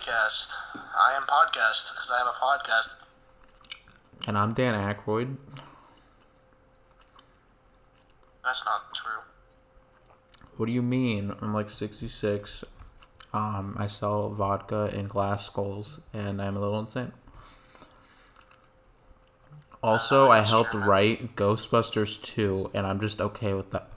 AmityCast. I am podcast because I have a podcast. And I'm Dan Aykroyd. That's not true. What do you mean? I'm like 66. I sell vodka in glass skulls, and I'm a little insane. Also, I helped write Ghostbusters 2, and I'm just okay with that.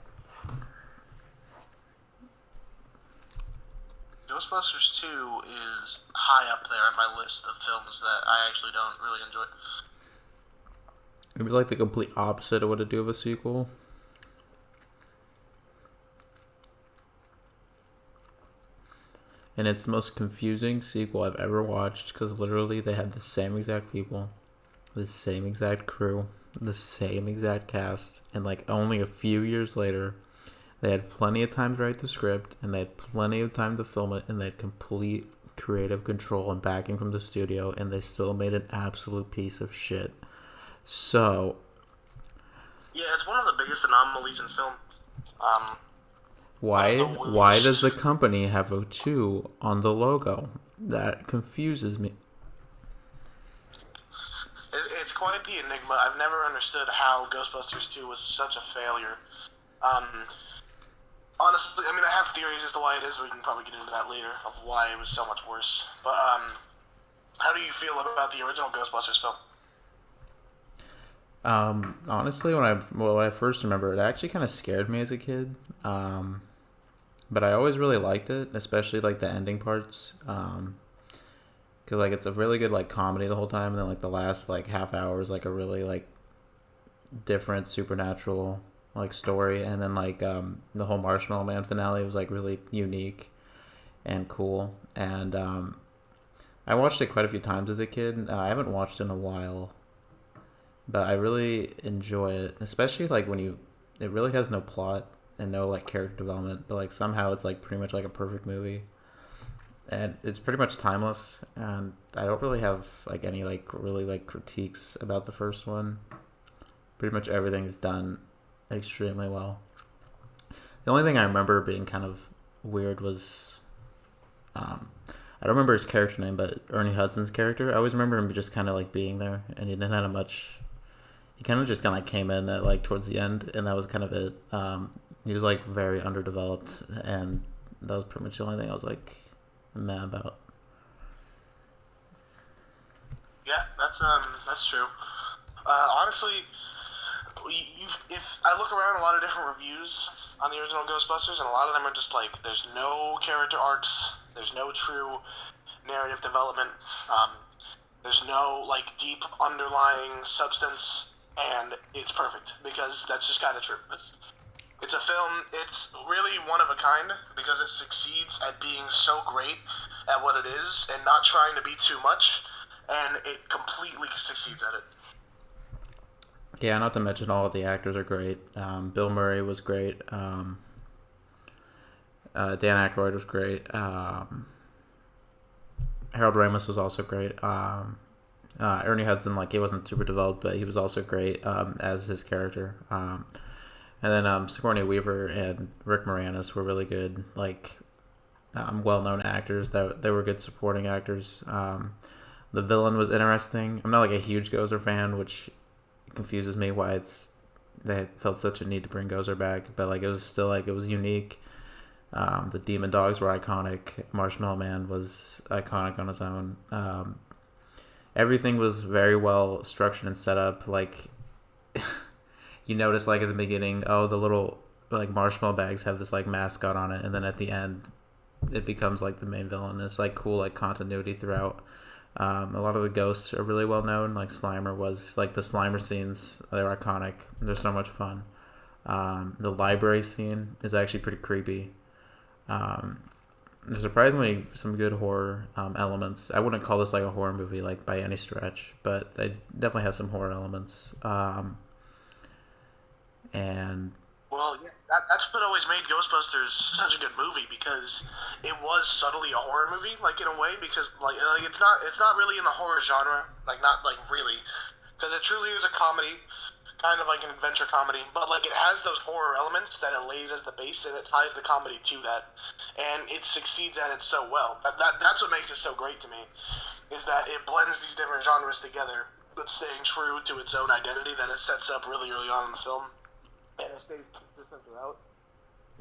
Ghostbusters 2 is high up there on my list of films that I actually don't really enjoy. It was like the complete opposite of what to do of a sequel. And it's the most confusing sequel I've ever watched because literally they had the same exact people, the same exact crew, the same exact cast, and like only a few years later, they had plenty of time to write the script, and they had plenty of time to film it, and they had complete creative control and backing from the studio, and they still made an absolute piece of shit. So... yeah, it's one of the biggest anomalies in film. Why does the company have a 2 on the logo? That confuses me. It's quite the enigma. I've never understood how Ghostbusters 2 was such a failure. Honestly, I mean, I have theories as to why it is. We can probably get into that later, of why it was so much worse. But, how do you feel about the original Ghostbusters film? Honestly, when I first remember it actually kind of scared me as a kid. But I always really liked it, especially like the ending parts. Cause like it's a really good like comedy the whole time, and then like the last like half hour is like a really like different supernatural like story, and then like the whole Marshmallow Man finale was like really unique and cool. And I watched it quite a few times as a kid. I haven't watched it in a while. But I really enjoy it, especially like it really has no plot and no like character development, but like somehow it's like pretty much like a perfect movie, and it's pretty much timeless. And I don't really have like any like really like critiques about the first one. Pretty much everything's done extremely well. The only thing I remember being kind of weird was, I don't remember his character name, but Ernie Hudson's character. I always remember him just kind of like being there, and he didn't have much. He kind of just kind of came in at like towards the end, and that was kind of it. He was like very underdeveloped, and that was pretty much the only thing I was like mad about. Yeah, that's true. Honestly, if I look around a lot of different reviews on the original Ghostbusters, and a lot of them are just like, there's no character arcs, there's no true narrative development, there's no like deep underlying substance, and it's perfect because that's just kind of true. It's a film, it's really one of a kind because it succeeds at being so great at what it is and not trying to be too much, and it completely succeeds at it. Yeah, not to mention all of the actors are great. Bill Murray was great. Dan Aykroyd was great. Harold Ramis was also great. Ernie Hudson, like, he wasn't super developed, but he was also great as his character. And then Sigourney Weaver and Rick Moranis were really good, like, well-known actors. They were good supporting actors. The villain was interesting. I'm not like a huge Gozer fan, which confuses me why they felt such a need to bring Gozer back, but like it was still like it was unique. The Demon Dogs were iconic. Marshmallow Man was iconic on his own. Everything was very well structured and set up. Like you notice, like at the beginning, oh, the little like marshmallow bags have this like mascot on it, and then at the end, it becomes like the main villain. It's like cool, like continuity throughout. A lot of the ghosts are really well known. Like Slimer was like the Slimer scenes. They're iconic. They're so much fun. The library scene is actually pretty creepy. There's surprisingly some good horror elements. I wouldn't call this like a horror movie like by any stretch, but it definitely has some horror elements. And well, yeah, that's what always made Ghostbusters such a good movie, because it was subtly a horror movie, like in a way, because like it's not really in the horror genre, like not like really, because it truly is a comedy kind of like an adventure comedy, but like it has those horror elements that it lays as the base, and it ties the comedy to that, and it succeeds at it so well. That's what makes it so great to me, is that it blends these different genres together, but staying true to its own identity that it sets up really early on in the film, and it stays consistent throughout,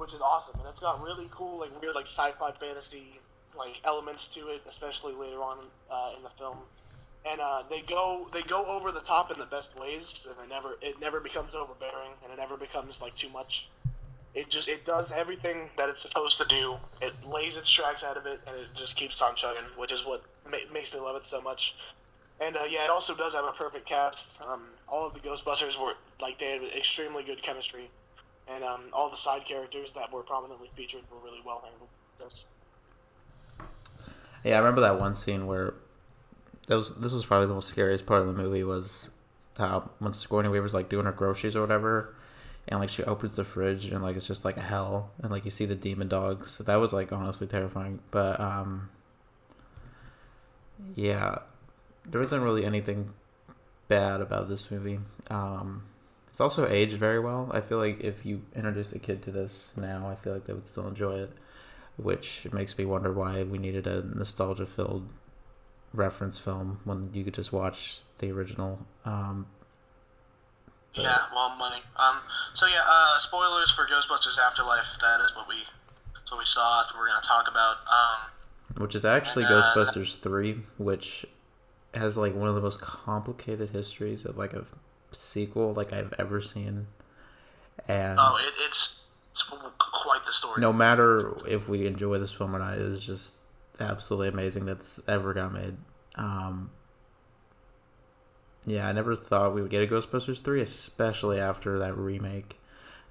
which is awesome. And it's got really cool, like weird, like sci-fi fantasy like elements to it, especially later on in the film. And they go over the top in the best ways, and it never becomes overbearing, and it never becomes like too much. It does everything that it's supposed to do. It lays its tracks out of it, and it just keeps on chugging, which is what makes me love it so much. And it also does have a perfect cast. All of the Ghostbusters were like they had extremely good chemistry, and all the side characters that were prominently featured were really well handled. Yes. Yeah, I remember that one scene where this was probably the most scariest part of the movie was when Sigourney Weaver's like doing her groceries or whatever, and like she opens the fridge and like it's just like a hell, and like you see the demon dogs. So that was like honestly terrifying. But yeah, there wasn't really anything bad about this movie. It's also aged very well. I feel like if you introduced a kid to this now, I feel like they would still enjoy it, which makes me wonder why we needed a nostalgia-filled reference film when you could just watch the original. Yeah, well, money. Spoilers for Ghostbusters Afterlife. That is what we saw. That's what we're gonna talk about. Which is actually Ghostbusters 3, which has like one of the most complicated histories of like a sequel like I've ever seen. And it's quite the story. No matter if we enjoy this film or not, it is just absolutely amazing that's ever got made. I never thought we would get a Ghostbusters 3, especially after that remake.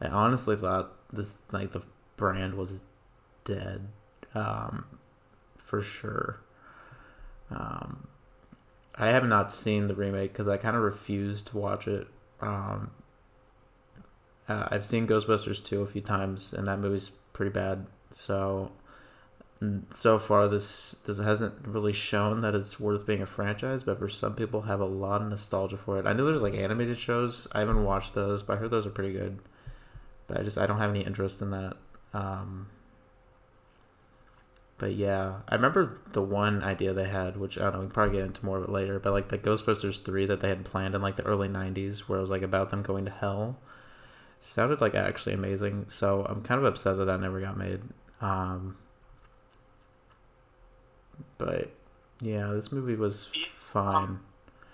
I honestly thought this like the brand was dead, for sure. I have not seen the remake because I kind of refused to watch it. I've seen Ghostbusters 2 a few times, and that movie's pretty bad. So far, this hasn't really shown that it's worth being a franchise, but for some people have a lot of nostalgia for it. I know there's like animated shows. I haven't watched those, but I heard those are pretty good. But I don't have any interest in that. But yeah, I remember the one idea they had, which I don't know, we can probably get into more of it later, but like the Ghostbusters 3 that they had planned in like the early 90s, where it was like about them going to hell, sounded like actually amazing. So I'm kind of upset that never got made. But yeah, this movie was fine.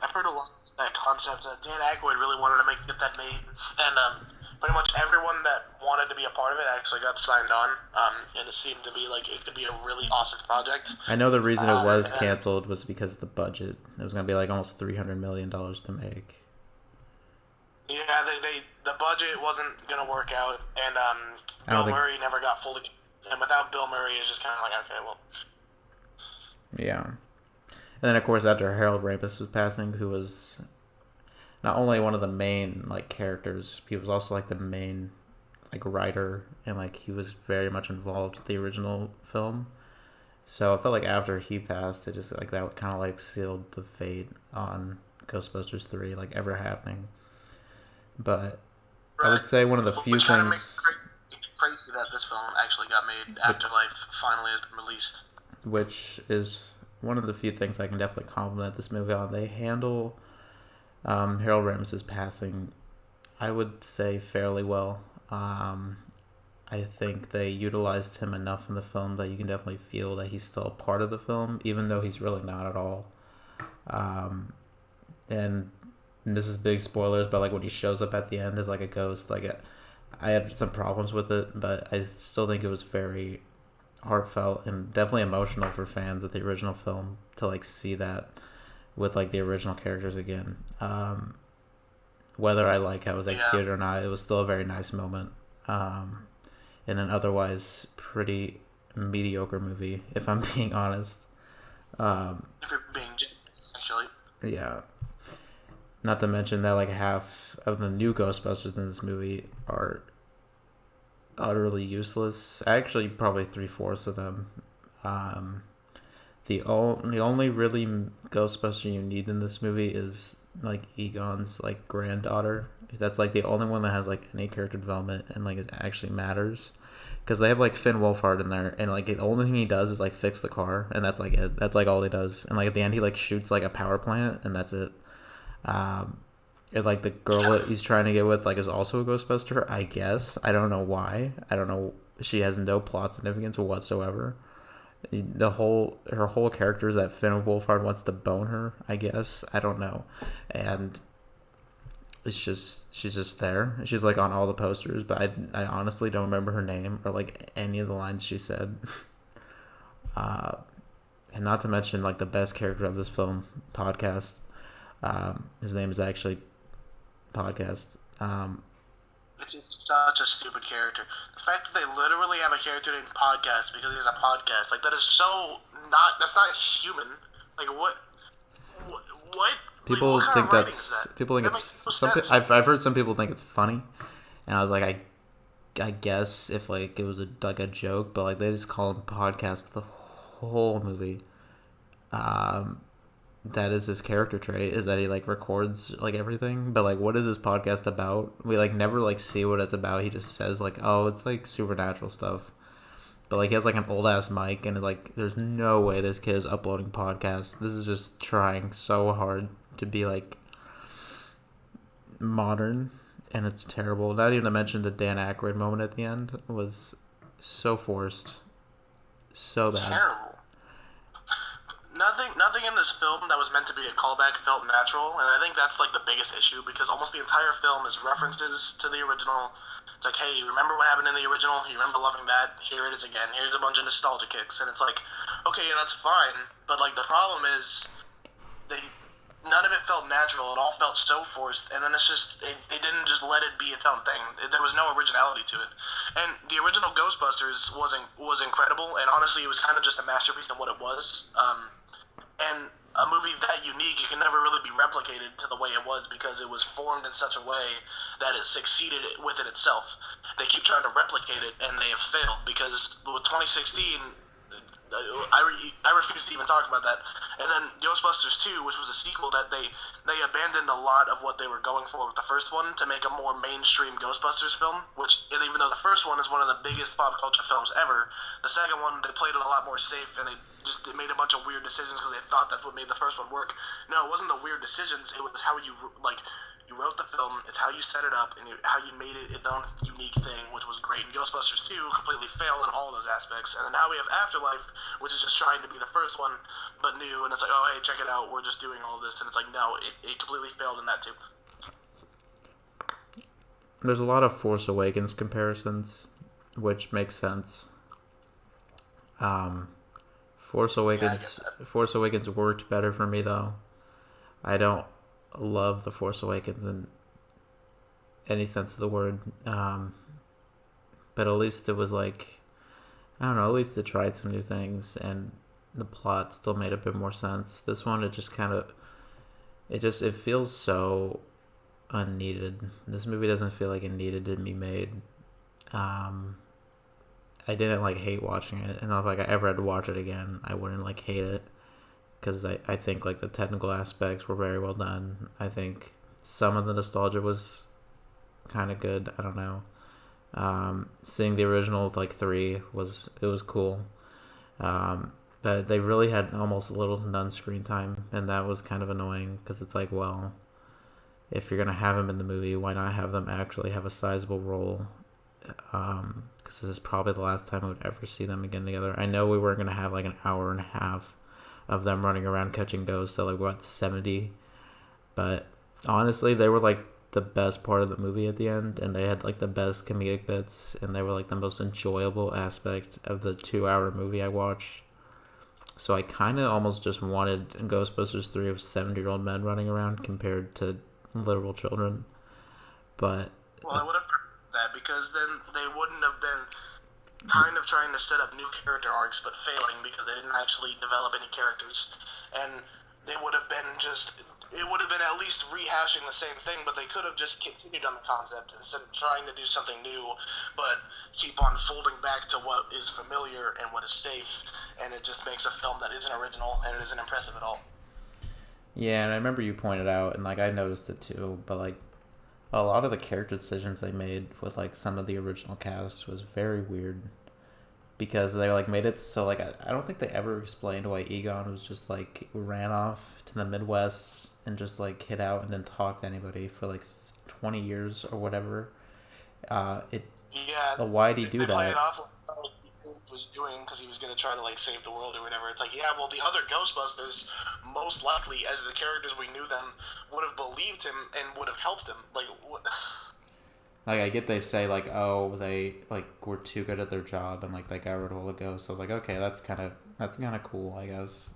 I've heard a lot of that concept. Dan Aykroyd really wanted to get that made, and pretty much everyone that wanted to be a part of it actually got signed on, and it seemed to be like it could be a really awesome project. I know the reason it was canceled was because of the budget. It was going to be like almost $300 million to make. Yeah, the budget wasn't going to work out, and Bill Murray never got fully. And without Bill Murray, it's just kind of like, okay, well. Yeah. And then, of course, after Harold Ramis was passing, who was not only one of the main like characters, he was also like the main like writer, and like he was very much involved with the original film. So I felt like after he passed, it just like that kind of like sealed the fate on Ghostbusters 3 like ever happening. But right. I would say one of the few things. Makes it crazy that this film actually got made. Afterlife finally has been released. Which is one of the few things I can definitely compliment this movie on. They handle Harold Ramis's passing, I would say, fairly well. I think they utilized him enough in the film that you can definitely feel that he's still a part of the film, even though he's really not at all. And this is big spoilers, but like when he shows up at the end as like a ghost, like I had some problems with it, but I still think it was very heartfelt and definitely emotional for fans of the original film to like see that with like the original characters again. Whether I like how it was executed or not, it was still a very nice moment. In an otherwise pretty mediocre movie, if I'm being honest. If you're being generous, actually. Yeah. Not to mention that like half of the new Ghostbusters in this movie are utterly useless. Actually, probably 3/4 of them. The only really Ghostbuster you need in this movie is like Egon's like granddaughter. That's like the only one that has like any character development and like it actually matters. Because they have like Finn Wolfhard in there, and like the only thing he does is like fix the car, and that's like it. That's like all he does. And like at the end, he like shoots like a power plant, and that's it. And like the girl that he's trying to get with like is also a Ghostbuster, I guess. I don't know why. I don't know. She has no plot significance whatsoever. Her whole character is that Finn Wolfhard wants to bone her, I guess. I don't know. And she's just there. She's like on all the posters, but I honestly don't remember her name or like any of the lines she said. And not to mention like the best character of this film, Podcast. His name is actually Podcast. It's just such a stupid character. The fact that they literally have a character named Podcast because he's a podcast, like that is so not. That's not human. Like what? What? People like, what think kind of that's is that? people think That it's makes no some. sense. I've heard some people think it's funny, and I was like, I guess if like it was like a joke, but like they just call him Podcast the whole movie. That is his character trait, is that he like records like everything, but like what is this podcast about? We like never like see what it's about. He just says like, oh, it's like supernatural stuff, but like he has like an old ass mic, and like there's no way this kid is uploading podcasts. This is just trying so hard to be like modern, and it's terrible. Not even to mention the Dan Aykroyd moment at the end was so forced, so bad. Terrible. Nothing in this film that was meant to be a callback felt natural, and I think that's like the biggest issue because almost the entire film is references to the original. It's like, hey, remember what happened in the original? You remember loving that? Here it is again. Here's a bunch of nostalgia kicks, and it's like, okay, yeah, that's fine, but like the problem is, none of it felt natural. It all felt so forced, and then it's just they didn't just let it be its own thing. There was no originality to it, and the original Ghostbusters was incredible, and honestly, it was kind of just a masterpiece in what it was. And a movie that unique, it can never really be replicated to the way it was because it was formed in such a way that it succeeded within itself. They keep trying to replicate it, and they have failed because with 2016, I refuse to even talk about that. And then Ghostbusters 2, which was a sequel that they abandoned a lot of what they were going for with the first one to make a more mainstream Ghostbusters film, which, and even though the first one is one of the biggest pop culture films ever, the second one, they played it a lot more safe, and they made a bunch of weird decisions because they thought that's what made the first one work. No, it wasn't the weird decisions, it was how you wrote the film, it's how you set it up, and how you made it its own unique thing, which was great. And Ghostbusters 2 completely failed in all those aspects. And then now we have Afterlife, which is just trying to be the first one, but new, and it's like, oh, hey, check it out, we're just doing all this. And it's like, no, it completely failed in that too. There's a lot of Force Awakens comparisons, which makes sense. Force Awakens worked better for me, though. I don't love The Force Awakens in any sense of the word, but at least it was like, I don't know, at least it tried some new things and the plot still made a bit more sense. This one, it just kind of, it feels so unneeded. This movie doesn't feel like it needed to be made. I didn't like hate watching it, and if like I ever had to watch it again, I wouldn't like hate it. Because I think like the technical aspects were very well done. I think some of the nostalgia was kind of good. I don't know. Seeing the original like 3 was cool. But they really had almost little to none screen time, and that was kind of annoying because it's like, well, if you're gonna have them in the movie, why not have them actually have a sizable role? Because this is probably the last time I would ever see them again together. I know we weren't gonna have like an hour and a half of them running around catching ghosts at like what 70, but honestly they were like the best part of the movie at the end, and they had like the best comedic bits, and they were like the most enjoyable aspect of the 2-hour movie I watched. So I kind of almost just wanted Ghostbusters 3 of 70-year-old men running around compared to literal children. But well, I would have preferred that because then they wouldn't have been kind of trying to set up new character arcs but failing because they didn't actually develop any characters, and they would have been it would have been at least rehashing the same thing, but they could have just continued on the concept instead of trying to do something new but keep on folding back to what is familiar and what is safe, and it just makes a film that isn't original and it isn't impressive at all. Yeah, and I remember you pointed out, and like I noticed it too, but like a lot of the character decisions they made with like some of the original cast was very weird because they like made it so like I don't think they ever explained why Egon was just like ran off to the Midwest and just like hid out and didn't talk to anybody for like 20 years or whatever. It Yeah, Why did he do they play it that? off like he was doing because he was going to try to like save the world or whatever. It's like, yeah, well, the other Ghostbusters, most likely as the characters we knew them, would have believed him and would have helped him. Like, what? Like I get they say like oh they like were too good at their job and like they got rid of all the ghosts. I was like okay that's kind of cool I guess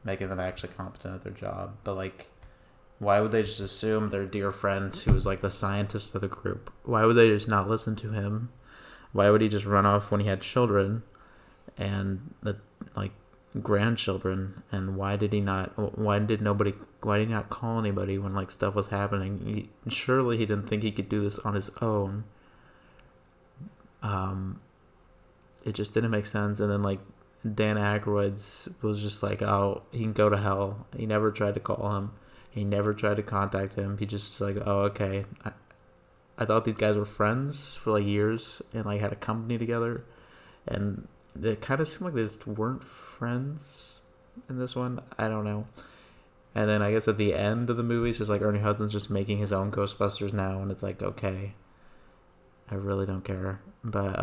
making them actually competent at their job. But like why would they just assume their dear friend who was like the scientist of the group? Why would they just not listen to him? Why would he just run off when he had children and the like grandchildren? And why did he not? Why did nobody? Why did he not call anybody when like stuff was happening? Surely he didn't think he could do this on his own. Um, it just didn't make sense. And then like Dan Aykroyd's was just like, oh, he can go to hell. He never tried to call him. He never tried to contact him. He just was like, oh, okay. I thought these guys were friends for like years and like had a company together, and it kind of seemed like they just weren't friends in this one. I don't know. And then I guess at the end of the movie, it's just like Ernie Hudson's just making his own Ghostbusters now, and it's like okay, I really don't care. But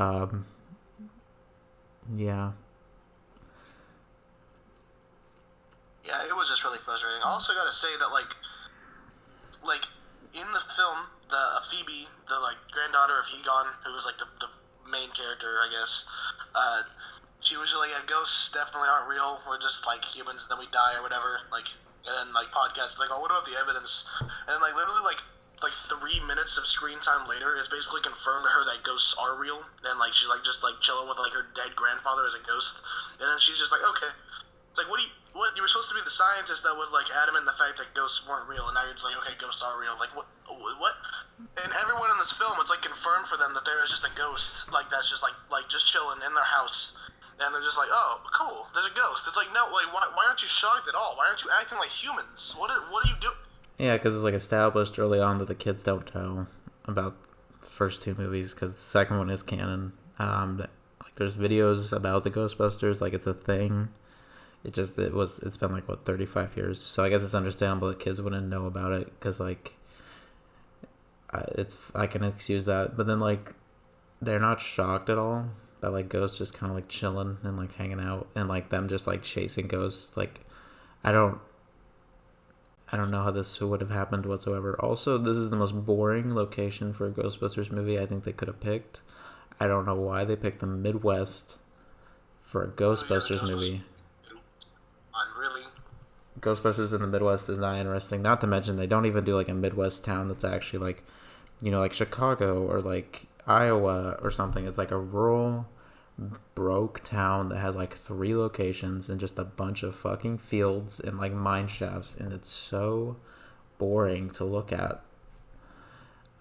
yeah, Yeah, it was just really frustrating. I also got to say that like in the film, the Phoebe, the like granddaughter of Egon, who was like the main character, I guess. She was like, yeah, ghosts definitely aren't real. We're just like humans, and then we die or whatever. Like, and then like podcasts like, oh, what about the evidence? And like literally like 3 minutes of screen time later, it's basically confirmed to her that ghosts are real, and like she's like just like chilling with like her dead grandfather as a ghost, and then she's just like, okay. It's like, what? You were supposed to be the scientist that was like adamant in the fact that ghosts weren't real, and now you're just like, okay, ghosts are real. Like, what? And everyone in this film, it's like confirmed for them that there is just a ghost, like that's just like just chilling in their house, and they're just like, oh, cool, there's a ghost. It's like, no, like why aren't you shocked at all? Why aren't you acting like humans? What are you doing? yeah, because it's like established early on that the kids don't know about the first two movies because the second one is canon. Like there's videos about the Ghostbusters, like it's a thing. It's been like what 35 years, so I guess it's understandable that kids wouldn't know about it because like I can excuse that. But then like they're not shocked at all that like ghosts just kind of like chilling and like hanging out and like them just like chasing ghosts. Like I don't I don't know how this would have happened whatsoever. Also, this is the most boring location for a Ghostbusters movie I think they could have picked. I don't know why they picked the Midwest for a Ghostbusters movie. Really? Ghostbusters in the Midwest is not interesting. Not to mention they don't even do like a Midwest town that's actually like, like Chicago or like Iowa or something. It's like a rural, broke town that has like 3 locations and just a bunch of fucking fields and like mine shafts, and it's so boring to look at.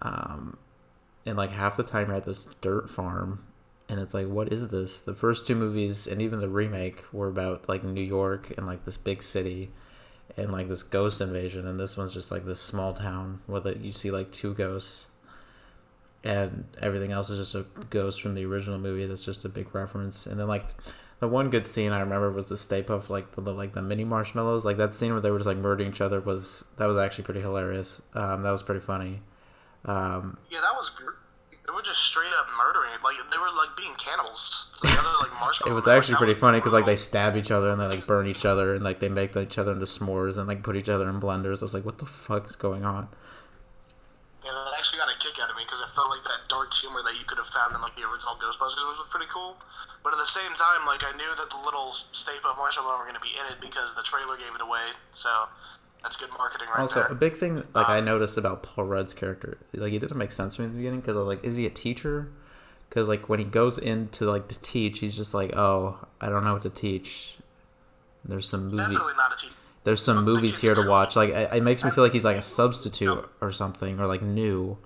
And like half the time you're at this dirt farm, and it's like, what is this? The first 2 movies and even the remake were about like New York and like this big city and like this ghost invasion, and this one's just like this small town where you see like 2 ghosts, and everything else is just a ghost from the original movie that's just a big reference. And then like the one good scene I remember was the Stay Puft, like the mini marshmallows, like that scene where they were just like murdering each other was actually pretty hilarious. That was pretty funny. Yeah, that was great. They were just straight up murdering it. Like they were like being cannibals. The other like It marshmallow. was Man, actually like, pretty that funny was because like they brutal. stab each other and they like burn each other and like they make each other into s'mores and like put each other in blenders. I was like, what the fuck is going on? And it actually got a kick out of me because it felt like that dark humor that you could have found in like the original Ghostbusters, which was pretty cool. But at the same time, like I knew that the little Stay Puft Marshmallow were going to be in it because the trailer gave it away. So that's good marketing right Also, a there. big thing like I noticed about Paul Rudd's character, like it didn't make sense to me in the beginning because I was like, is he a teacher? Because like when he goes into like to teach, he's just like, oh, I don't know what to teach. There's some movie. Definitely not a team. There's some The movies kid's here to clearly watch. Like it makes me feel like he's like a substitute no. or something, or like new.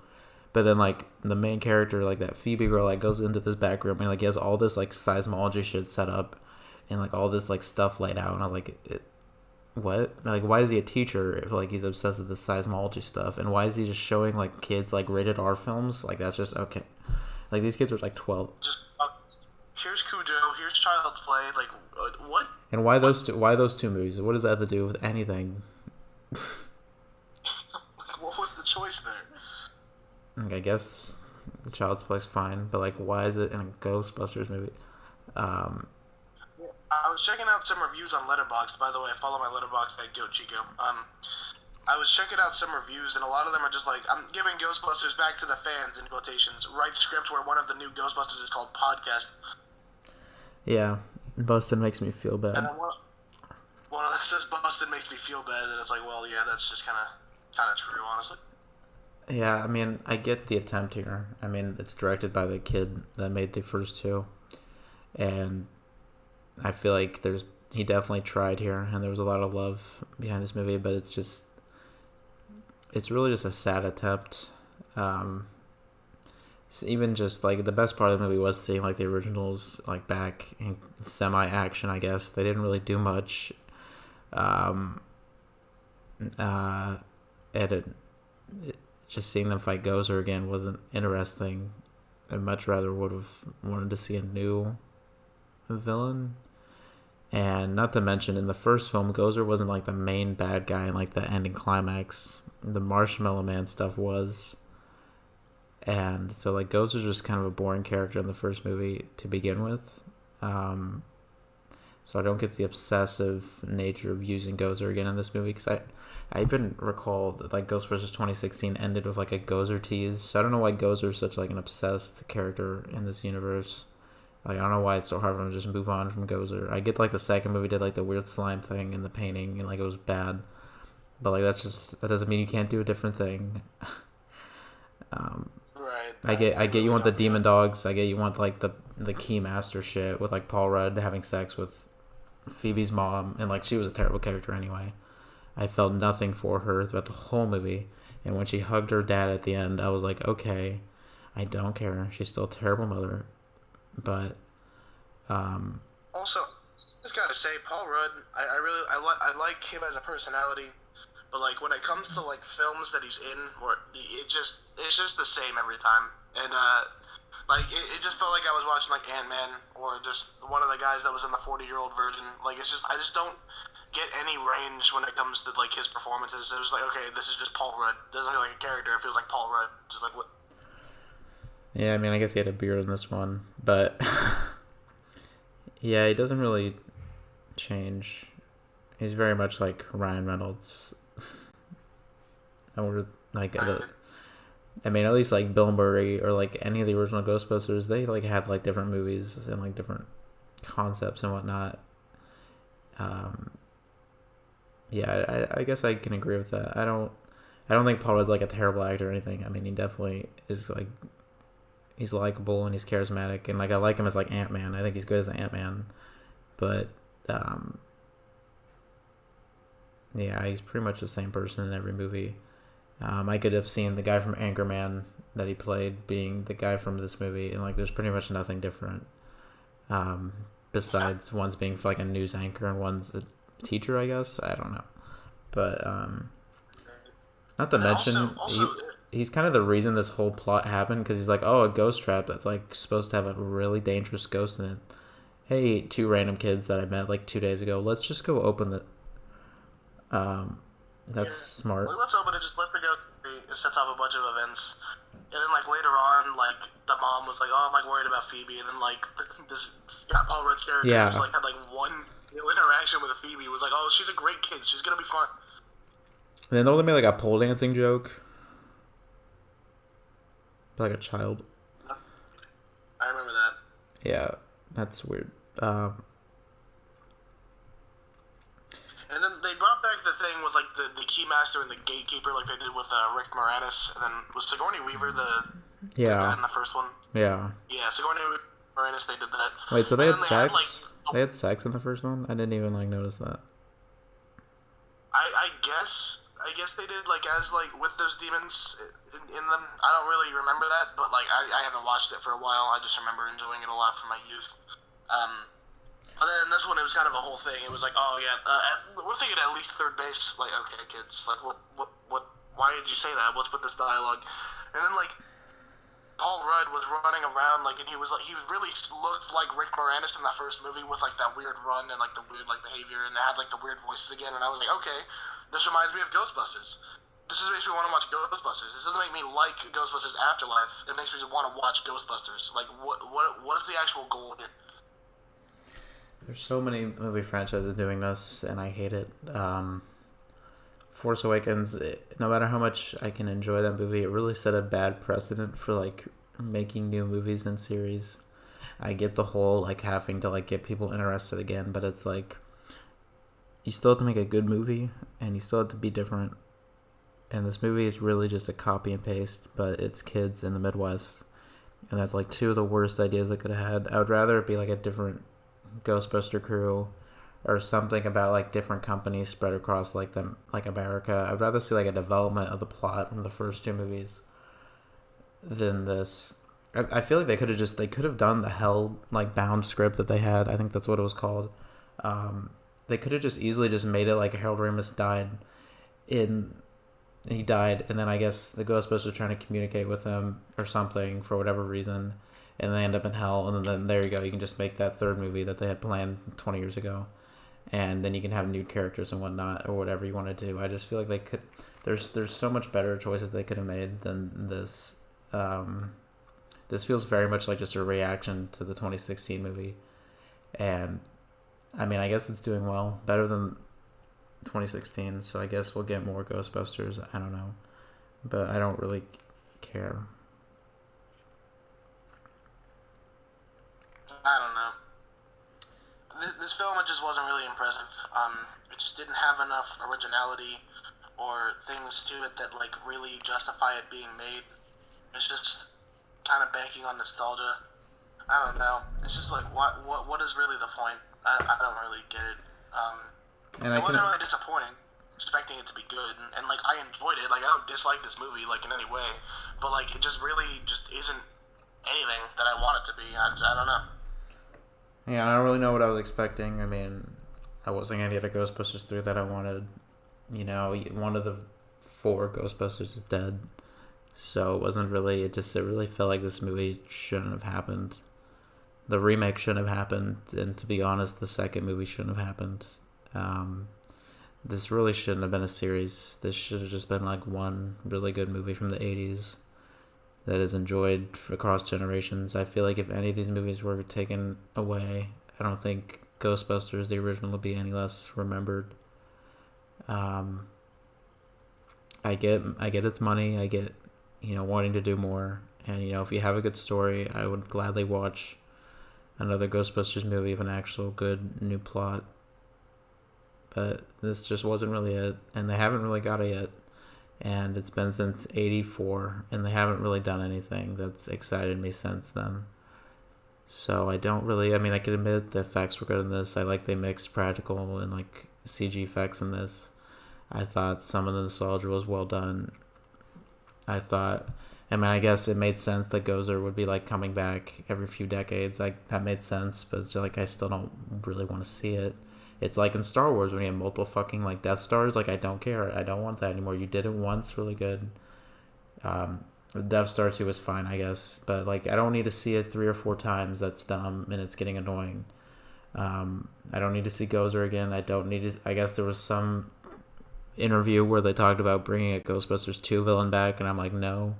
But then like the main character, like that Phoebe girl, like goes into this back room and like he has all this like seismology shit set up, and like all this like stuff laid out, and I was like, what? Like, why is he a teacher if like he's obsessed with the seismology stuff? And why is he just showing like kids like rated R films? Like that's just okay. Like these kids are like 12. Just here's Cujo, here's Child's Play. Like what? And why those two? Why those two movies? What does that have to do with anything? What was the choice there? Like, I guess Child's Play's fine, but like, why is it in a Ghostbusters movie? I was checking out some reviews on Letterboxd. By the way, I follow my Letterboxd at GoChico. I was checking out some reviews, and a lot of them are just like, I'm giving Ghostbusters back to the fans, in quotations. Write script where one of the new Ghostbusters is called Podcast. Yeah, Busted makes me feel bad. And then one of them says Busted makes me feel bad, and it's like, well, yeah, that's just kind of true, honestly. Yeah, I mean, I get the attempt here. I mean, it's directed by the kid that made the first two, and I feel like he definitely tried here, and there was a lot of love behind this movie, but it's really just a sad attempt. Even just like the best part of the movie was seeing like the originals like back in semi-action. I guess they didn't really do much. Just seeing them fight Gozer again wasn't interesting. I much rather would have wanted to see a new villain. And not to mention, in the first film, Gozer wasn't like the main bad guy in like the ending climax. The Marshmallow Man stuff was. And so like Gozer's just kind of a boring character in the first movie to begin with. So I don't get the obsessive nature of using Gozer again in this movie, because I even recall that like Ghostbusters 2016 ended with like a Gozer tease. So I don't know why Gozer is such like an obsessed character in this universe. Like I don't know why it's so hard for him to just move on from Gozer. I get like the second movie did like the weird slime thing in the painting and like it was bad, but like that doesn't mean you can't do a different thing. Right. I get you want the demon dogs. I get you want like the Keymaster shit with like Paul Rudd having sex with Phoebe's mom, and like she was a terrible character anyway. I felt nothing for her throughout the whole movie, and when she hugged her dad at the end, I was like, okay, I don't care. She's still a terrible mother, but also, just gotta say, Paul Rudd, I like him as a personality, but like when it comes to like films that he's in, where it's just the same every time, and like it just felt like I was watching like Ant-Man or just one of the guys that was in the 40-Year-Old Virgin. Like I just don't get any range when it comes to like his performances. It was like, okay, this is just Paul Rudd. It doesn't feel like a character. It feels like Paul Rudd. Just like what? yeah, I mean, I guess he had a beard in this one, but yeah, he doesn't really change. He's very much like Ryan Reynolds. Or like I mean, at least like Bill Murray or like any of the original Ghostbusters, they like have like different movies and like different concepts and whatnot. Yeah, I guess I can agree with that. I don't think Paul Rudd's like a terrible actor or anything. I mean, he definitely is like, he's likable and he's charismatic, and like I like him as like Ant-Man. I think he's good as Ant-Man, but yeah, he's pretty much the same person in every movie. I could have seen the guy from Anchorman that he played being the guy from this movie, and like there's pretty much nothing different. Besides one's being for like a news anchor and one's a teacher, I guess. I don't know, but not to mention he's kind of the reason this whole plot happened, because he's like, oh, a ghost trap that's like supposed to have a really dangerous ghost in it. Hey, two random kids that I met like 2 days ago, let's just go open the that's smart. Let's open it, just let the ghost be. It sets off a bunch of events. And then, like, later on, like, the mom was like, oh, I'm, like, worried about Phoebe. And then, like, this Paul Rudd's character just, like, had, like, one interaction with Phoebe. Was like, oh, she's a great kid. She's gonna be fun. And then they'll make, like, a pole dancing joke. Like a child. I remember that. Yeah, that's weird. And then they brought back the thing with, like, the Keymaster and the Gatekeeper, like they did with Rick Moranis. And then was Sigourney Weaver the guy in the first one? Yeah. Yeah, Sigourney Weaver, Moranis, they did that. Wait, so they had sex? Like, they had sex in the first one? I didn't even, like, notice that. I guess they did, like, as, like, with those demons in them. I don't really remember that, but, like, I haven't watched it for a while. I just remember enjoying it a lot from my youth. But then this one, it was kind of a whole thing. It was like, oh yeah, we're thinking at least third base. Like, okay, kids, like, what? Why did you say that? What's with this dialogue? And then like Paul Rudd was running around like, and he really looked like Rick Moranis in that first movie with like that weird run and like the weird like behavior, and it had like the weird voices again. And I was like, okay, this reminds me of Ghostbusters. This just makes me want to watch Ghostbusters. This doesn't make me like Ghostbusters Afterlife. It makes me just want to watch Ghostbusters. Like, what's the actual goal here? There's so many movie franchises doing this, and I hate it. Force Awakens, no matter how much I can enjoy that movie, it really set a bad precedent for like making new movies and series. I get the whole like having to like get people interested again, but it's like you still have to make a good movie, and you still have to be different. And this movie is really just a copy and paste, but it's kids in the Midwest, and that's like two of the worst ideas they could have had. I would rather it be like a different Ghostbuster crew or something about like different companies spread across like America. I'd rather see like a development of the plot from the first two movies than this. I feel like they could have done the Hell like bound script that they had. I think that's what it was called. They could have just easily just made it like Harold Ramis he died, and then I guess the Ghostbusters trying to communicate with him or something for whatever reason, and they end up in hell, and then there you go. You can just make that third movie that they had planned 20 years ago, and then you can have new characters and whatnot, or whatever you want to do. I just feel like they could. There's so much better choices they could have made than this. This feels very much like just a reaction to the 2016 movie, and I mean, I guess it's doing well, better than 2016, so I guess we'll get more Ghostbusters. I don't know, but I don't really care. I don't know. This film, it just wasn't really impressive. It just didn't have enough originality or things to it that like really justify it being made. It's just kind of banking on nostalgia. I don't know. It's just like what is really the point? I don't really get it. And it wasn't really disappointing, expecting it to be good, and like I enjoyed it. Like I don't dislike this movie like in any way, but like it just really just isn't anything that I want it to be. I don't know. Yeah, I don't really know what I was expecting. I mean, I wasn't gonna get a Ghostbusters 3 that I wanted. You know, one of the 4 Ghostbusters is dead, so it wasn't really. It really felt like this movie shouldn't have happened. The remake shouldn't have happened, and to be honest, the second movie shouldn't have happened. This really shouldn't have been a series. This should have just been like one really good movie from the 80s that is enjoyed across generations. I feel like if any of these movies were taken away, I don't think Ghostbusters, the original, would be any less remembered. I get its money. I get, wanting to do more. And, if you have a good story, I would gladly watch another Ghostbusters movie of an actual good new plot. But this just wasn't really it, and they haven't really got it yet. And it's been since '84, and they haven't really done anything that's excited me since then. So I don't really. I mean, I can admit the effects were good in this. I like they mixed practical and like CG effects in this. I thought some of the nostalgia was well done. I guess it made sense that Gozer would be like coming back every few decades. Like that made sense, but it's just like I still don't really want to see it. It's like in Star Wars when you have multiple fucking like Death Stars. Like I don't care. I don't want that anymore. You did it once, really good. The Death Star 2 was fine, I guess, but like I don't need to see it 3 or 4 times. That's dumb and it's getting annoying. I don't need to see Gozer again. I don't need to. I guess there was some interview where they talked about bringing a Ghostbusters 2 villain back, and I'm like, no.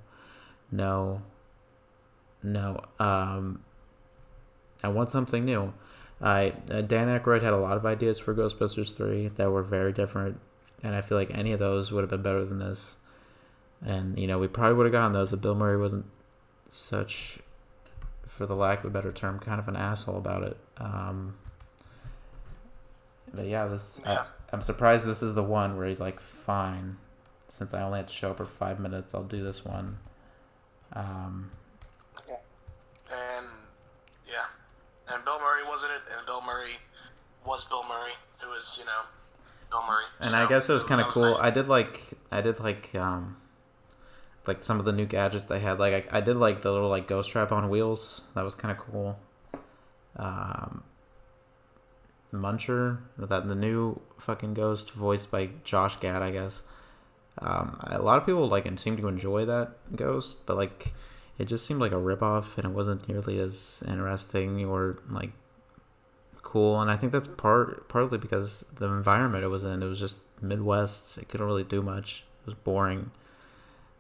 I want something new. Dan Aykroyd had a lot of ideas for Ghostbusters 3 that were very different, and I feel like any of those would have been better than this. And, we probably would have gotten those if Bill Murray wasn't such, for the lack of a better term, kind of an asshole about it. But yeah, I'm surprised this is the one where he's like, fine, since I only had to show up for 5 minutes, I'll do this one. And Bill Murray wasn't it, and Bill Murray was Bill Murray, who was, Bill Murray. And so, I guess it was kind of cool. Nice. I did like some of the new gadgets they had. Like I did like the little like ghost trap on wheels. That was kind of cool. Muncher, that the new fucking ghost voiced by Josh Gad, I guess. A lot of people like and seem to enjoy that ghost, but like it just seemed like a ripoff, and it wasn't nearly as interesting or like cool. And I think that's partly because the environment it was in. It was just Midwest. It couldn't really do much. It was boring.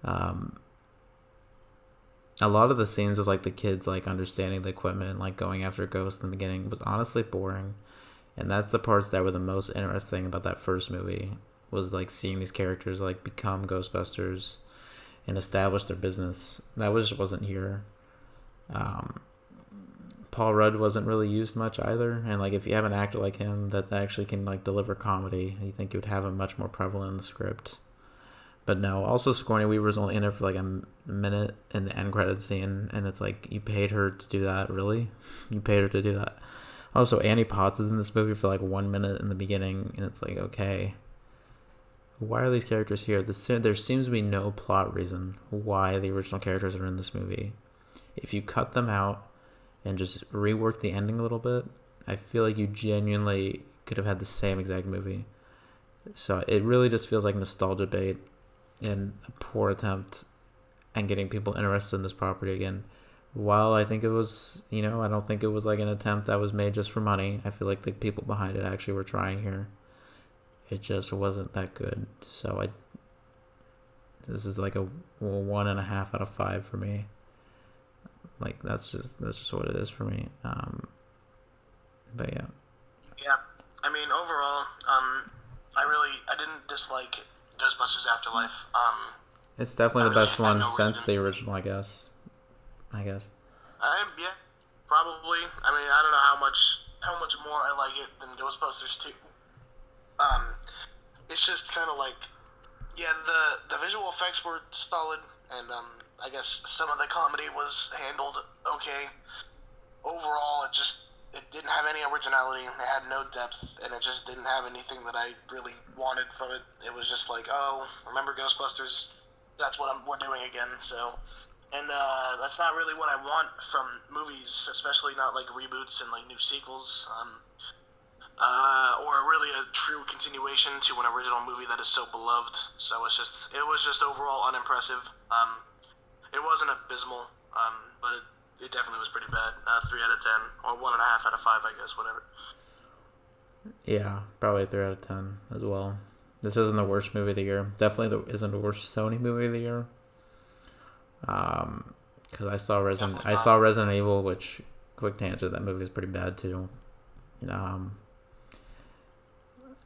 Um, a lot of the scenes with like the kids like understanding the equipment and like going after ghosts in the beginning was honestly boring. And that's the parts that were the most interesting about that first movie was like seeing these characters like become Ghostbusters and establish their business. That wasn't here. Um, Paul Rudd wasn't really used much either, and like if you have an actor like him that actually can like deliver comedy, you think you would have him much more prevalent in the script. But no, also Sigourney Weaver's only in it for like a minute in the end credit scene, and it's like you paid her to do that, really? You paid her to do that. Also, Annie Potts is in this movie for like 1 minute in the beginning, and it's like, okay, why are these characters here? There seems to be no plot reason why the original characters are in this movie. If you cut them out and just rework the ending a little bit, I feel like you genuinely could have had the same exact movie. So it really just feels like nostalgia bait and a poor attempt at getting people interested in this property again. While I think it was, I don't think it was like an attempt that was made just for money. I feel like the people behind it actually were trying here. It just wasn't that good. So this is like a 1.5 out of 5 for me. Like that's just what it is for me. But yeah. Yeah, I mean overall, I didn't dislike Ghostbusters Afterlife. It's definitely the best one since the original, I guess. Yeah, probably. I mean, I don't know how much more I like it than Ghostbusters 2. It's just kind of like, yeah, the visual effects were solid, and I guess some of the comedy was handled okay. Overall, it didn't have any originality. It had no depth, and it just didn't have anything that I really wanted from it. It was just like, oh, remember Ghostbusters? That's what we're doing again. So, and that's not really what I want from movies, especially not like reboots and like new sequels. Or really a true continuation to an original movie that is so beloved. So it was just overall unimpressive. It wasn't abysmal, but it definitely was pretty bad. 3 out of 10, or 1.5 out of 5, I guess, whatever. Yeah, probably a 3 out of 10 as well. This isn't the worst movie of the year. Definitely isn't the worst Sony movie of the year. Because I saw Resident Evil, which, quick tangent, that movie is pretty bad too.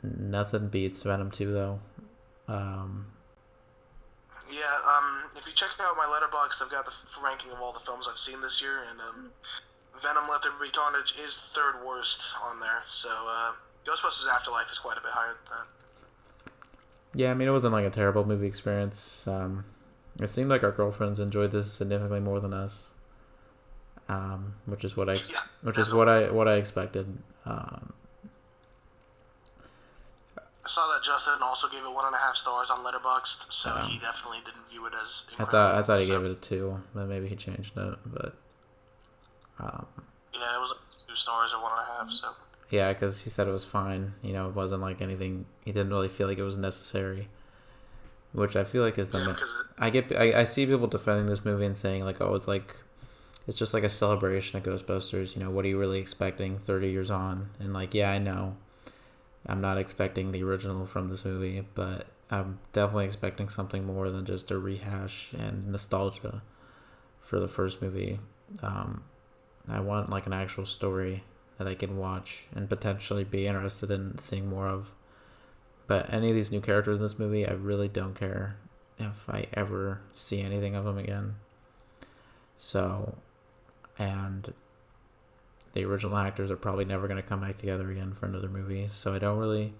Nothing beats Venom 2 though. If you check out my Letterboxd, I've got the ranking of all the films I've seen this year, and Venom: Let There Be Carnage is third worst on there. So Ghostbusters Afterlife is quite a bit higher than that. Yeah, I mean it wasn't like a terrible movie experience. It seemed like our girlfriends enjoyed this significantly more than us, which is what I expected. I saw that Justin also gave it 1.5 stars on Letterboxd, so he definitely didn't view it as incredible. I thought he gave it a 2, but maybe he changed it. But yeah, it was like 2 stars or 1.5. So yeah, because he said it was fine. It wasn't like anything. He didn't really feel like it was necessary, which I feel like is the. I see people defending this movie and saying like, oh, it's just like a celebration of Ghostbusters. What are you really expecting 30 years on? And like, yeah, I know. I'm not expecting the original from this movie, but I'm definitely expecting something more than just a rehash and nostalgia for the first movie. I want like an actual story that I can watch and potentially be interested in seeing more of. But any of these new characters in this movie, I really don't care if I ever see anything of them again. So, and the original actors are probably never going to come back together again for another movie. So I don't really...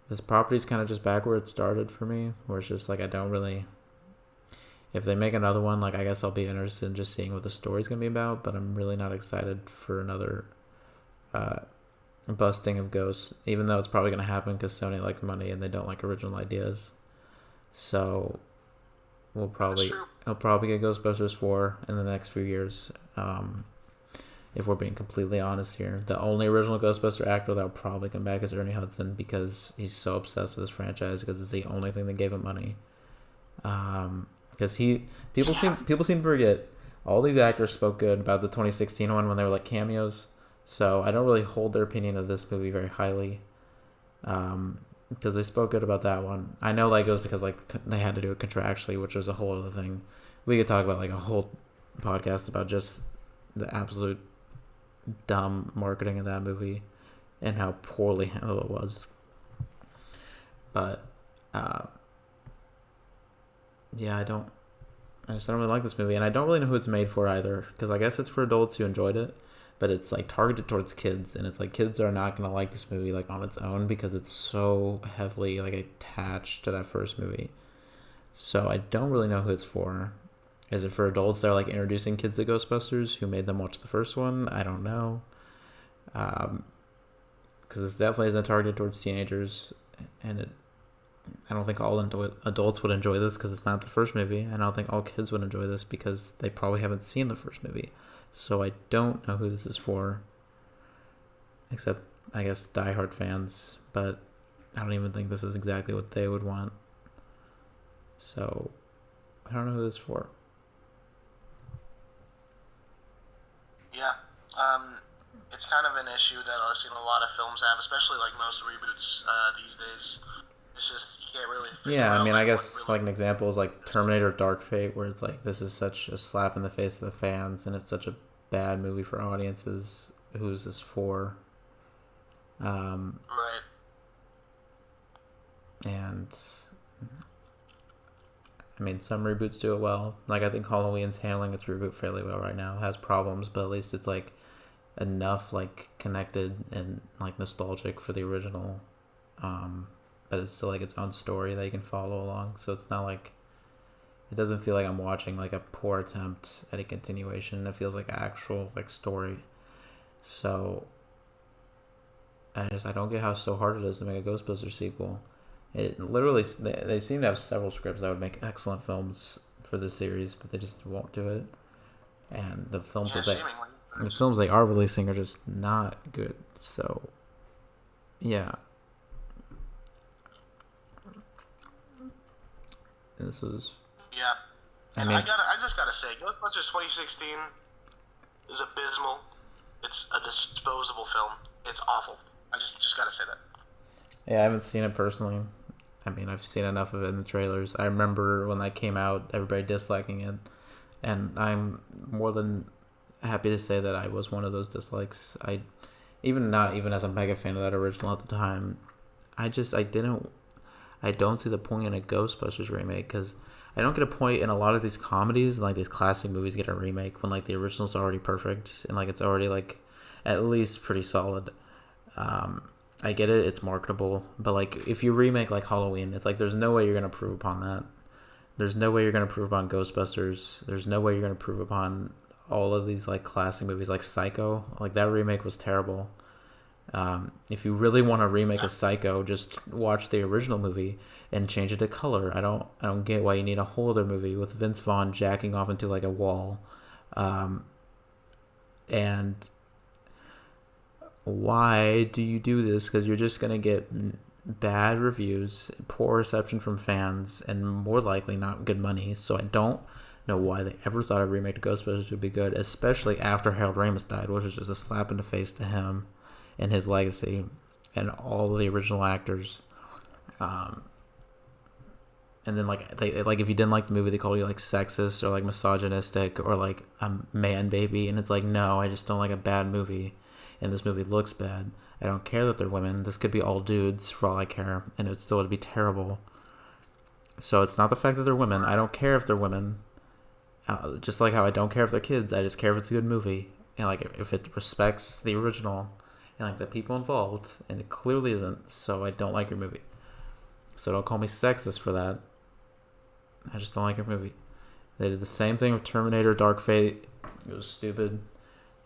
This property's kind of just back where it started for me, where it's just like I don't really... If they make another one, like I guess I'll be interested in just seeing what the story's going to be about, but I'm really not excited for another busting of ghosts, even though it's probably going to happen because Sony likes money and they don't like original ideas. So I'll probably get Ghostbusters 4 in the next few years. If we're being completely honest here, the only original Ghostbuster actor that will probably come back is Ernie Hudson because he's so obsessed with this franchise because it's the only thing that gave him money. Because people seem to forget all these actors spoke good about the 2016 one when they were like cameos. So I don't really hold their opinion of this movie very highly. Because they spoke good about that one. I know like it was because like they had to do it contractually, which was a whole other thing. We could talk about like a whole podcast about just the absolute dumb marketing of that movie and how poorly handled it was. But yeah, I just don't really like this movie, and I don't really know who it's made for either, because I guess it's for adults who enjoyed it, but it's like targeted towards kids, and it's like kids are not gonna like this movie like on its own because it's so heavily like attached to that first movie. So I don't really know who it's for. Is it for adults that are like introducing kids to Ghostbusters who made them watch the first one? I don't know. Because this definitely isn't targeted towards teenagers, and I don't think all adults would enjoy this because it's not the first movie, and I don't think all kids would enjoy this because they probably haven't seen the first movie. So I don't know who this is for, except I guess diehard fans, but I don't even think this is exactly what they would want. So I don't know who this is for. Yeah, it's kind of an issue that I've seen a lot of films have, especially like most reboots these days. It's just, you can't really figure Yeah, I out, mean, like, I guess what like really... an example is like Terminator Dark Fate, where it's like this is such a slap in the face of the fans, and it's such a bad movie for audiences. Who's this for? Right. And I mean, some reboots do it well. Like I think Halloween's handling its reboot fairly well right now. It has problems, but at least it's like enough like connected and like nostalgic for the original. But it's still like its own story that you can follow along. So it's not like it doesn't feel like I'm watching like a poor attempt at a continuation. It feels like actual like story. So I don't get how so hard it is to make a Ghostbusters sequel. It literally they seem to have several scripts that would make excellent films for this series, but they just won't do it. And the films the films they are releasing are just not good. So yeah. This is... Yeah. I mean... I just gotta say, Ghostbusters 2016 is abysmal. It's a disposable film. It's awful. I just gotta say that. Yeah, I haven't seen it personally. I mean, I've seen enough of it in the trailers. I remember when that came out, everybody disliking it. And I'm more than happy to say that I was one of those dislikes. Not even as a mega fan of that original at the time, I don't see the point in a Ghostbusters remake, because I don't get a point in a lot of these comedies and like these classic movies get a remake when like the original's already perfect and like it's already like at least pretty solid. I get it, it's marketable, but like if you remake like Halloween, it's like there's no way you're gonna improve upon that. There's no way you're gonna improve upon Ghostbusters. There's no way you're gonna improve upon all of these like classic movies like Psycho. Like that remake was terrible. If you really want to remake a Psycho, just watch the original movie and change it to color. I don't get why you need a whole other movie with Vince Vaughn jacking off into like a wall, and why do you do this? Because you're just gonna get bad reviews, poor reception from fans, and more likely not good money. So I don't know why they ever thought a remake to Ghostbusters would be good, especially after Harold Ramis died, which is just a slap in the face to him and his legacy and all the original actors. And then like if you didn't like the movie, they called you like sexist or like misogynistic or like a man baby, and it's like, no, I just don't like a bad movie, and this movie looks bad. I don't care that they're women. This could be all dudes for all I care, and it still would be terrible. So it's not the fact that they're women. I don't care if they're women. Just like how I don't care if they're kids. I just care if it's a good movie, and like if it respects the original and like the people involved, and it clearly isn't. So I don't like your movie. So don't call me sexist for that. I just don't like your movie. They did the same thing with Terminator Dark Fate. It was stupid.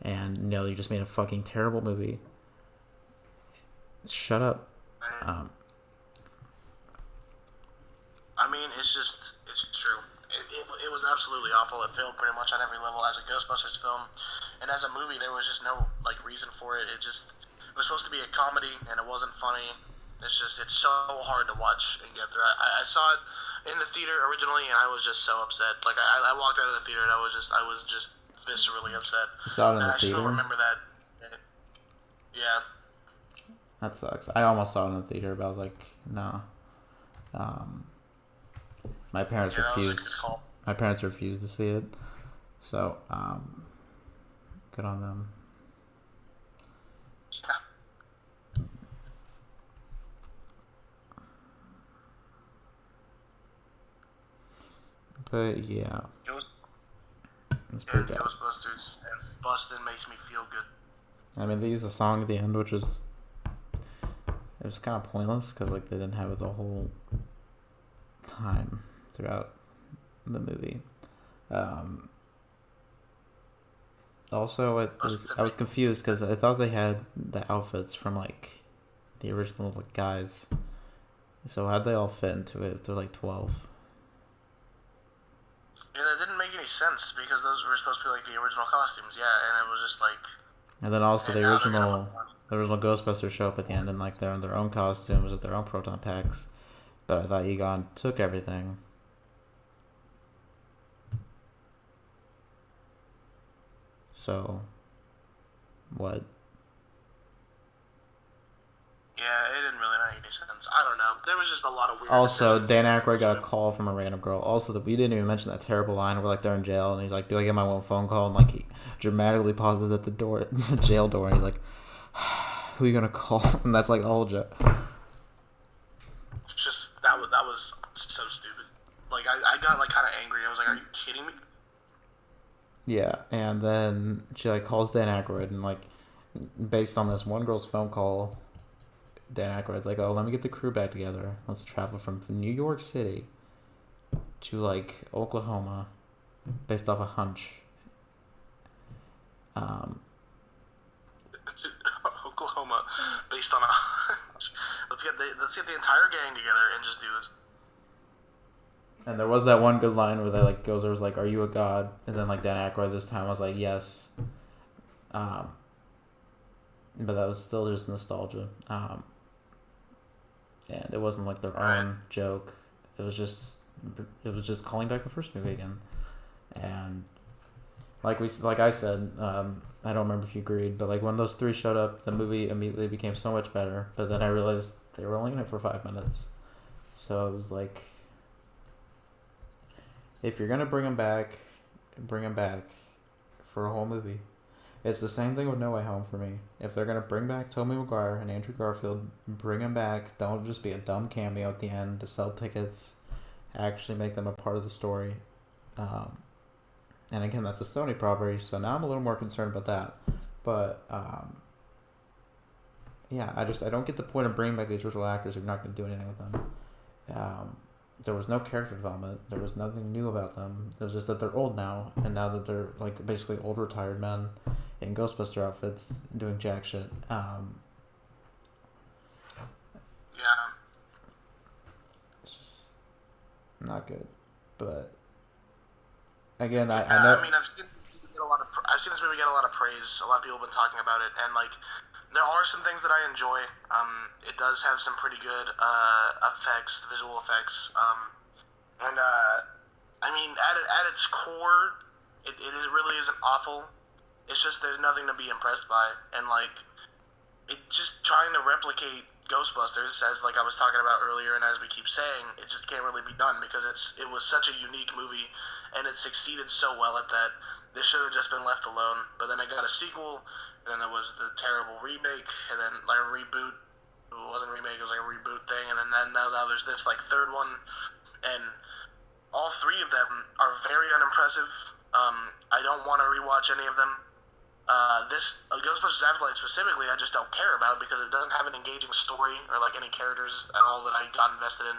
And no, you just made a fucking terrible movie. Shut up. I mean, it's true. It was absolutely awful. It failed pretty much on every level as a Ghostbusters film. And as a movie, there was just no reason for it. It was supposed to be a comedy, and it wasn't funny. It's so hard to watch and get through. I saw it in the theater originally, and I was just so upset. I walked out of the theater, and I was just viscerally upset. You saw it in and the I theater? still remember that. Yeah. That sucks. I almost saw it in the theater, but I was like, no. My parents refused. My parents refused to see it, so good on them. Yeah. But yeah, it's pretty bad. Ghostbusters and Bustin' makes me feel good. I mean, they used a song at the end, which was kind of pointless because they didn't have it the whole time throughout the movie. Also, I was confused because I thought they had the outfits from the original guys. So how'd they all fit into it if they're 12? Yeah, that didn't make any sense because those were supposed to be the original costumes. Yeah, and it was just And then also the original Ghostbusters show up at the end and they're in their own costumes with their own proton packs. But I thought Egon took everything. So, what? Yeah, it didn't really make any sense. I don't know. There was just a lot of weird. Also, Dan Aykroyd got a call from a random girl. Also, we didn't even mention that terrible line where they're in jail and he's like, "Do I get my one phone call?" And he dramatically pauses at the door, the jail door, and he's like, "Who are you gonna call?" And that's the whole joke. Just that was so stupid. I got kind of angry. I was like, "Are you kidding me?" Yeah, and then she calls Dan Aykroyd and based on this one girl's phone call, Dan Aykroyd's like, "Oh, let me get the crew back together. Let's travel from New York City to Oklahoma, based off a hunch." To Oklahoma, based on a hunch. Let's get the entire gang together and just do this. And there was that one good line where they goes, there was "Are you a god?" And then Dan Aykroyd this time was like, "Yes." But that was still just nostalgia. And it wasn't their own joke. It was just calling back the first movie again. And like I said, I don't remember if you agreed, but when those three showed up, the movie immediately became so much better. But then I realized they were only in it for 5 minutes, so it was if you're gonna bring them back for a whole movie. It's the same thing with No Way Home for me. If they're gonna bring back Tobey Maguire and Andrew Garfield, bring them back. Don't just be a dumb cameo at the end to sell tickets. Actually make them a part of the story. And again, that's a Sony property, so now I'm a little more concerned about that. But yeah, I don't get the point of bringing back these original actors if you're not gonna do anything with them. There was no character development. There was nothing new about them. It was just that they're old now, and now that they're basically old retired men in Ghostbuster outfits doing jack shit. Yeah. It's just not good. But again, I know. I mean, I've seen this movie get a lot of praise. A lot of people have been talking about it, and there are some things that I enjoy. It does have some pretty good visual effects. And I mean, at its core, it really isn't awful. It's just there's nothing to be impressed by, and it just trying to replicate Ghostbusters, as I was talking about earlier, and as we keep saying, it just can't really be done because it was such a unique movie, and it succeeded so well at that. This should have just been left alone. But then I got a sequel. And then there was the terrible remake, and then a reboot. It wasn't a remake; it was a reboot thing. And then now there's this third one, and all three of them are very unimpressive. I don't want to rewatch any of them. This Ghostbusters Afterlife specifically, I just don't care about because it doesn't have an engaging story or any characters at all that I got invested in.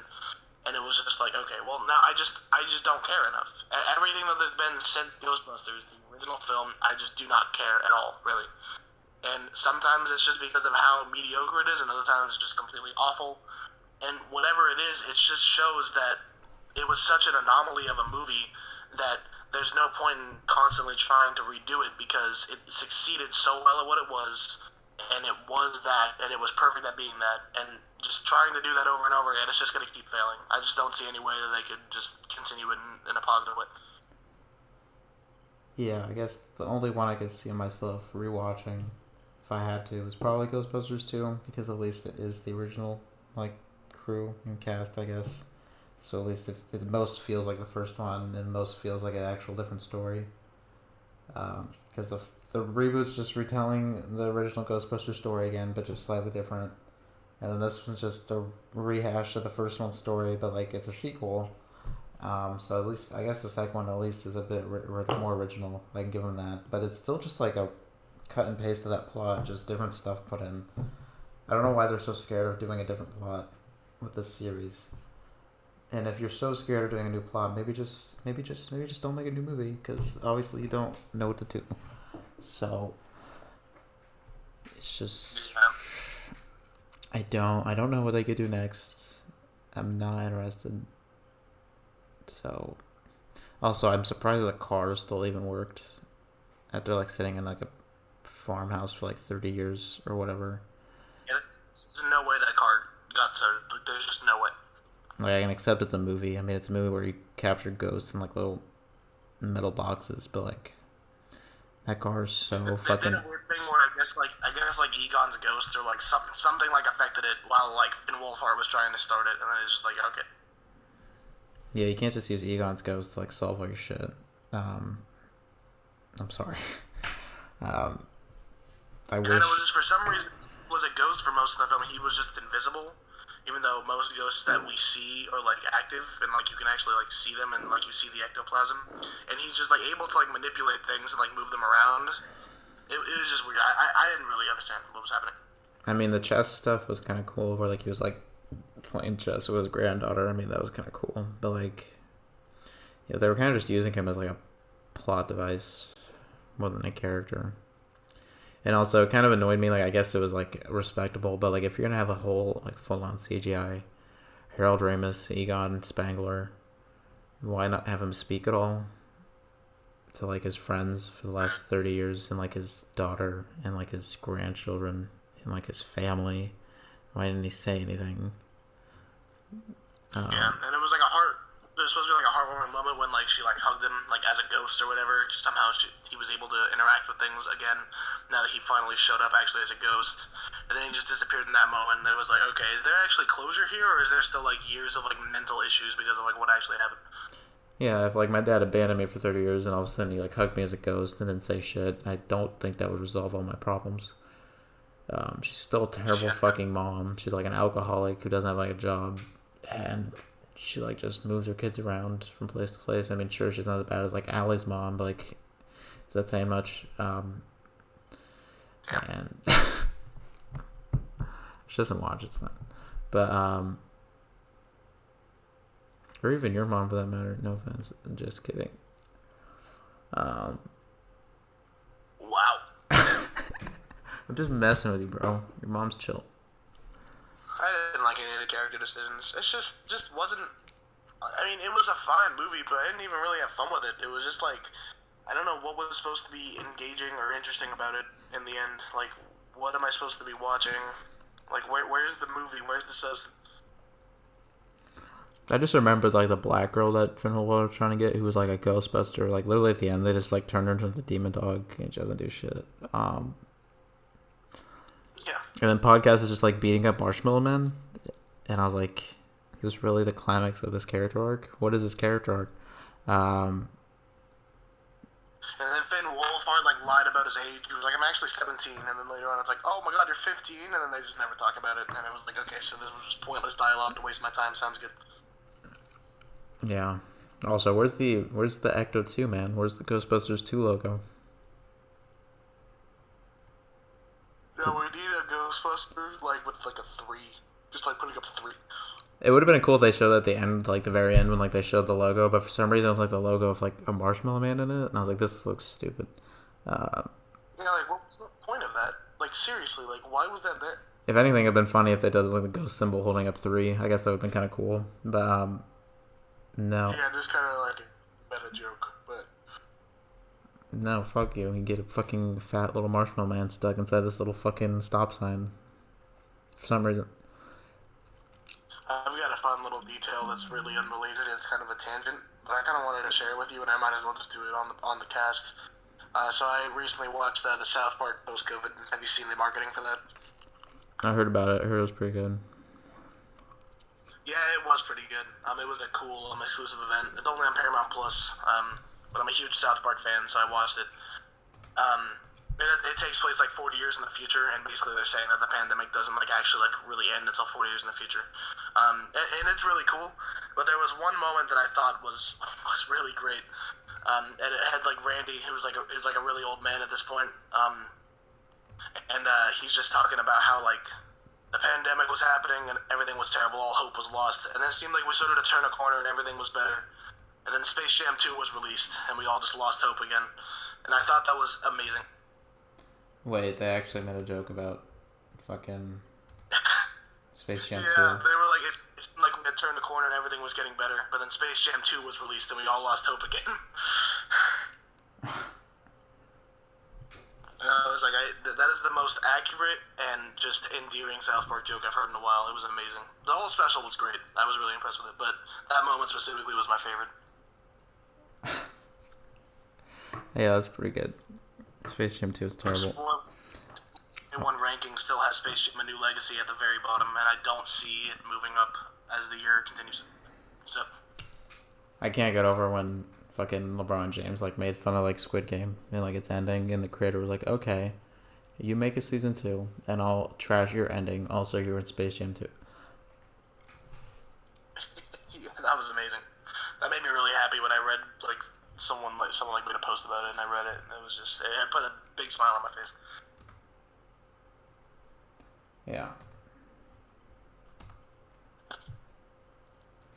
And it was just okay, well now I just don't care enough. Everything that there's been since Ghostbusters, the original film, I just do not care at all, really. And sometimes it's just because of how mediocre it is, and other times it's just completely awful. And whatever it is, it just shows that it was such an anomaly of a movie that there's no point in constantly trying to redo it because it succeeded so well at what it was, and it was that, and it was perfect at being that, and just trying to do that over and over again, it's just going to keep failing. I just don't see any way that they could just continue it in a positive way. Yeah, I guess the only one I could see myself rewatching, if I had to, was probably Ghostbusters 2, because at least it is the original, like, crew and cast, I guess. So at least if it most feels like the first one, and most feels like an actual different story. Because the reboot's just retelling the original Ghostbusters story again, but just slightly different. And then this one's just a rehash of the first one's story, but like it's a sequel. So at least I guess the second one at least is a bit more original. I can give them that, but it's still just like a cut and paste of that plot, just different stuff put in. I don't know why they're so scared of doing a different plot with this series. And if you're so scared of doing a new plot, maybe just don't make a new movie, because obviously you don't know what to do. So it's just I don't know what they could do next. I'm not interested. So also I'm surprised the cars still even worked after like sitting in like a farmhouse for like 30 years or whatever. Yeah, there's no way that car got started. Like, there's just no way. Like, I can accept it's a movie. I mean, it's a movie where you capture ghosts in, like, little metal boxes, but, like, that car is so fucking... They did a weird thing where I guess, like, Egon's ghost or, like, something, like, affected it while, like, Finn Wolfhard was trying to start it, and then it's just like, okay. Yeah, you can't just use Egon's ghost to, like, solve all your shit. I'm sorry. I wish... And it was just, for some reason, was a ghost for most of the film. He was just invisible. Even though most ghosts that we see are, like, active, and, like, you can actually, like, see them, and, like, you see the ectoplasm, and he's just, like, able to, like, manipulate things and, like, move them around. It was just weird. I didn't really understand what was happening. I mean, the chess stuff was kind of cool, where, like, he was, like, playing chess with his granddaughter. I mean, that was kind of cool. But, like, yeah, they were kind of just using him as, like, a plot device more than a character. And also, it kind of annoyed me, like, I guess it was, like, respectable, but, like, if you're gonna have a whole, like, full-on CGI, Harold Ramis, Egon Spangler, why not have him speak at all to, like, his friends for the last 30 years, and, like, his daughter, and, like, his grandchildren, and, like, his family? Why didn't he say anything? Yeah, and it was, like, it was supposed to be, like, a heartwarming moment when, like, she, like, hugged him, like, as a ghost or whatever. Somehow he was able to interact with things again now that he finally showed up actually as a ghost. And then he just disappeared in that moment. And it was like, okay, is there actually closure here, or is there still, like, years of, like, mental issues because of, like, what actually happened? Yeah, if, like, my dad abandoned me for 30 years and all of a sudden he, like, hugged me as a ghost and didn't say shit, I don't think that would resolve all my problems. She's still a terrible fucking mom. She's, like, an alcoholic who doesn't have, like, a job. And... she, like, just moves her kids around from place to place. I mean, sure, she's not as bad as, like, Allie's mom, but, like, is that saying much? And she doesn't watch, it's fine. But, or even your mom, for that matter. No offense. I'm just kidding. Wow. I'm just messing with you, bro. Your mom's chill. I didn't like any of the character decisions. It just wasn't... I mean, it was a fine movie, but I didn't even really have fun with it. It was just like... I don't know what was supposed to be engaging or interesting about it in the end. Like, what am I supposed to be watching? Like, where's the movie? Where's the substance? I just remembered, like, the black girl that Finn Wolfhard was trying to get, who was, like, a Ghostbuster. Like, literally at the end, they just, like, turned her into the demon dog, and she doesn't do shit. Yeah. And then podcast is just, like, beating up Marshmallow Men. And I was like, is this really the climax of this character arc? What is this character arc? And then Finn Wolfhard, like, lied about his age. He was like, I'm actually 17. And then later on, it's like, oh my god, you're 15. And then they just never talk about it. And it was like, okay, so this was just pointless dialogue to waste my time. Sounds good. Yeah. Also, where's the Ecto 2, man? Where's the Ghostbusters 2 logo? Yeah, we need a Ghostbuster, like, with, like, a 3. Just, like, putting up 3. It would have been cool if they showed that at the end, like the very end, when like they showed the logo. But for some reason, it was like the logo of like a Marshmallow Man in it, and I was like, "This looks stupid." Yeah, like what was the point of that? Like seriously, like why was that there? If anything, it'd been funny if they did like the ghost symbol holding up 3. I guess that would have been kind of cool. But no. Yeah, just kind of like a meta joke, but No, fuck you. You get a fucking fat little marshmallow man stuck inside this little fucking stop sign. For some reason. I've got a fun little detail that's really unrelated and it's kind of a tangent, but I kind of wanted to share with you, and I might as well just do it on the cast. So I recently watched the South Park post-COVID. Have you seen the marketing for that? I heard about it. I heard it was pretty good. Yeah, it was pretty good. It was a cool exclusive event. It's only on Paramount Plus, but I'm a huge South Park fan, so I watched it. It takes place like 40 years in the future, and basically they're saying that the pandemic doesn't actually really end until 40 years in the future. And it's really cool. But there was one moment that I thought was really great. And it had Randy, who was a really old man at this point. And he's just talking about how the pandemic was happening and everything was terrible, all hope was lost. And then it seemed like we started to turn a corner and everything was better. And then Space Jam 2 was released, and we all just lost hope again. And I thought that was amazing. Wait, they actually made a joke about fucking Space Jam 2? Yeah, they were it's like we had turned the corner and everything was getting better, but then Space Jam 2 was released and we all lost hope again. I was that is the most accurate and just endearing South Park joke I've heard in a while. It was amazing. The whole special was great. I was really impressed with it, but that moment specifically was my favorite. Yeah, that's pretty good. Space Jam 2 is terrible. One ranking still has Space Jam A New Legacy at the very bottom, and I don't see it moving up as the year continues. So I can't get over when fucking LeBron James made fun of Squid Game and its ending, and the creator was like, okay, you make a season 2 and I'll trash your ending. Also, you're in Space Jam 2. Yeah, that was amazing. That made me really happy when I read someone made a post about it, and I read it, and it was just, it put a big smile on my face. Yeah.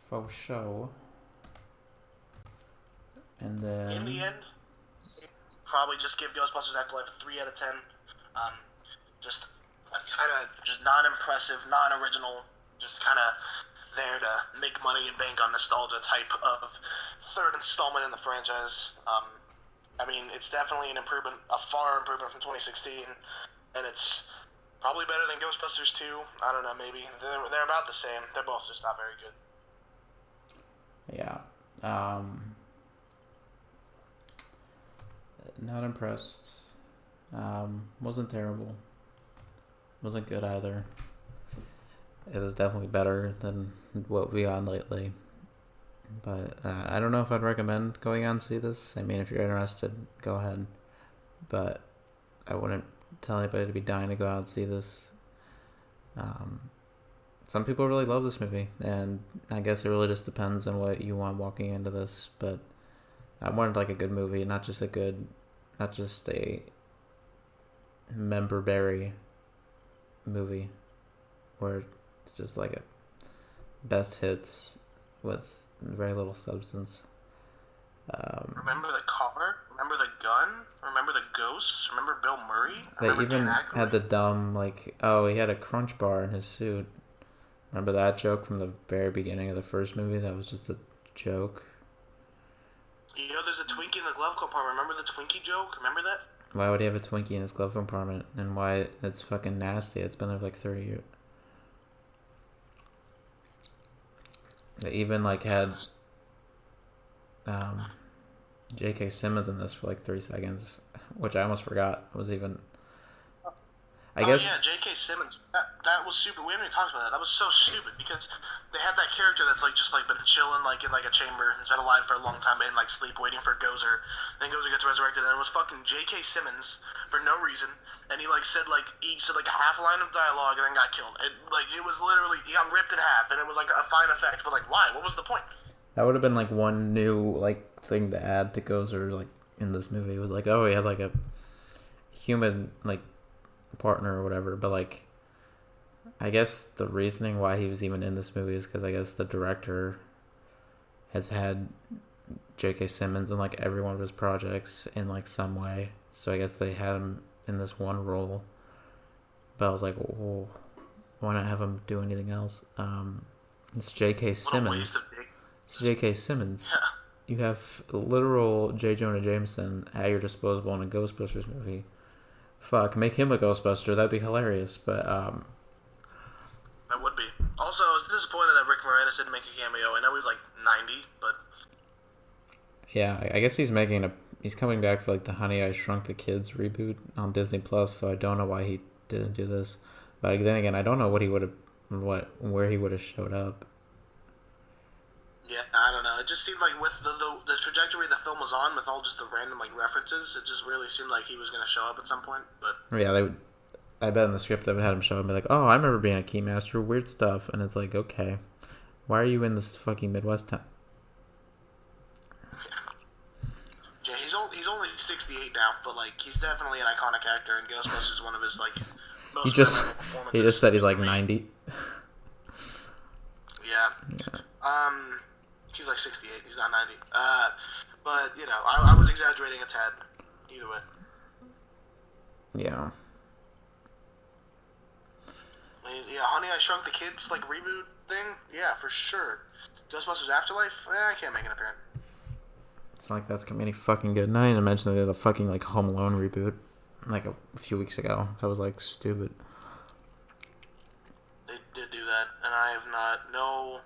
For sure. And then in the end, probably just give Ghostbusters Afterlife a 3 out of 10. Just kind of just non-impressive, non-original, just kind of there to make money and bank on nostalgia type of third installment in the franchise. I mean, it's definitely an improvement, a far improvement from 2016, and it's probably better than Ghostbusters 2. I don't know, maybe. They're about the same. They're both just not very good. Yeah. Not impressed. Wasn't terrible. Wasn't good either. It was definitely better than what we got lately. But I don't know if I'd recommend going out and see this. I mean, if you're interested, go ahead. But I wouldn't tell anybody to be dying to go out and see this. Some people really love this movie, and I guess it really just depends on what you want walking into this. But I wanted a good movie, not just a member-berry movie where it's just a best hits with very little substance. Remember the car? Remember the gun? Remember the ghosts? Remember Bill Murray? They even had the dumb, oh, he had a crunch bar in his suit. Remember that joke from the very beginning of the first movie? That was just a joke. You know, there's a Twinkie in the glove compartment. Remember the Twinkie joke? Remember that? Why would he have a Twinkie in his glove compartment? And why? It's fucking nasty. It's been there for 30 years. They even had J.K. Simmons in this for 3 seconds, which I almost forgot was even. I guess. Yeah, J.K. Simmons. That was stupid. We haven't even talked about that. That was so stupid because they had that character that's just been chilling in a chamber and has been alive for a long time in sleep waiting for Gozer. Then Gozer gets resurrected and it was fucking J.K. Simmons for no reason. And he said a half line of dialogue and then got killed. It was literally, he got ripped in half and it was a fine effect, but why? What was the point? That would have been one new thing to add to Gozer in this movie. It was oh, he had a human partner or whatever, but I guess the reasoning why he was even in this movie is because I guess the director has had J.K. Simmons in every one of his projects in some way, so I guess they had him in this one role. But I was well, why not have him do anything else? It's J.K. Simmons. It's J.K. Simmons. Yeah. you have literal J. Jonah Jameson at your disposal in a Ghostbusters movie. Fuck, make him a Ghostbuster. That'd be hilarious. But that would be. Also, I was disappointed that Rick Moranis didn't make a cameo. I know he's like 90, but yeah, I guess he's coming back for like the Honey I Shrunk the Kids reboot on Disney Plus. So I don't know why he didn't do this. But then again, I don't know where he would have showed up. Yeah, I don't know. It just seemed like with the trajectory the film was on, with all just the random like references, it just really seemed like he was going to show up at some point. But yeah, I bet in the script they would have had him show up and be like, "Oh, I remember being a Keymaster, weird stuff," and it's like, okay, why are you in this fucking Midwest town? Yeah, he's only 68 now, but like he's definitely an iconic actor, and Ghostbusters is one of his like most memorable performances. He just said he's like 90. Yeah. He's like 68. He's not 90. But you know, I was exaggerating a tad. Either way. Yeah. Yeah, Honey, I Shrunk the Kids like reboot thing. Yeah, for sure. Ghostbusters Afterlife. I can't make an appearance. It's not like that's gonna be any fucking good. Not even to mention they did a fucking like Home Alone reboot like a few weeks ago. That was like stupid. They did do that, and I have no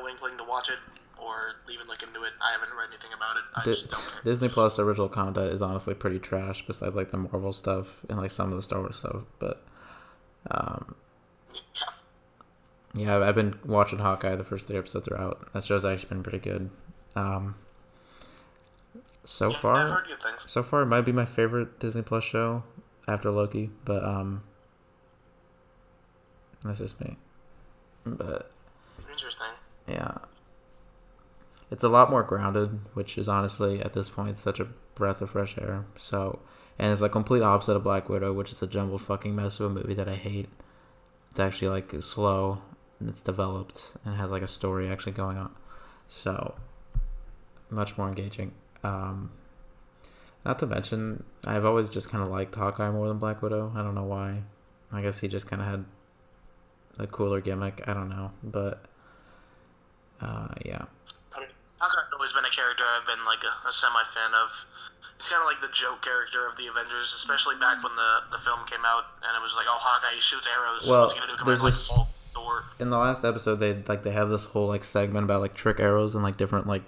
inkling to watch it or even look into it. I haven't read anything about it. I just don't care. Disney Plus original content is honestly pretty trash. Besides like the Marvel stuff and like some of the Star Wars stuff, but yeah, I've been watching Hawkeye. The first 3 episodes are out. That show's actually been pretty good. So far, I've heard good things. So far, it might be my favorite Disney Plus show after Loki, but that's just me. But interesting. Yeah, it's a lot more grounded, which is honestly at this point such a breath of fresh air. So, and it's the complete opposite of Black Widow, which is a jumbled fucking mess of a movie that I hate. It's actually like slow and it's developed and has like a story actually going on. So, much more engaging. Not to mention, I've always just kind of liked Hawkeye more than Black Widow. I don't know why. I guess he just kind of had a cooler gimmick. I don't know, but yeah. I mean, Hawkeye's always been a character I've been like a semi-fan of. He's kind of like the joke character of the Avengers, especially back when the film came out, and it was like, oh, Hawkeye, he shoots arrows. Well, what's he gonna do? there's this, like, Thor. In the last episode, they have this whole like segment about like trick arrows and like different like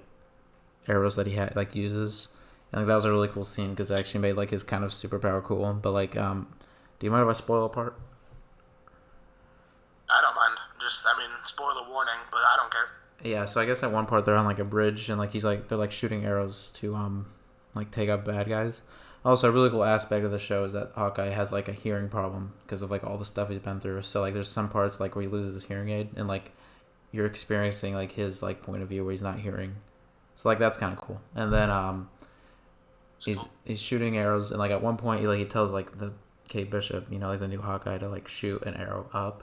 arrows that he like uses, and like that was a really cool scene because it actually made like his kind of superpower cool. But like, do you mind if I spoil a part? I don't mind. Spoiler warning, but I don't care. Yeah, so I guess at one part they're on like a bridge and like they're like shooting arrows to like take out bad guys. Also, a really cool aspect of the show is that Hawkeye has like a hearing problem because of like all the stuff he's been through. So like there's some parts like where he loses his hearing aid and like you're experiencing like his like point of view where he's not hearing. So like that's kind of cool. And then he's shooting arrows and like at one point he tells like the Kate Bishop, you know, like the new Hawkeye, to like shoot an arrow up.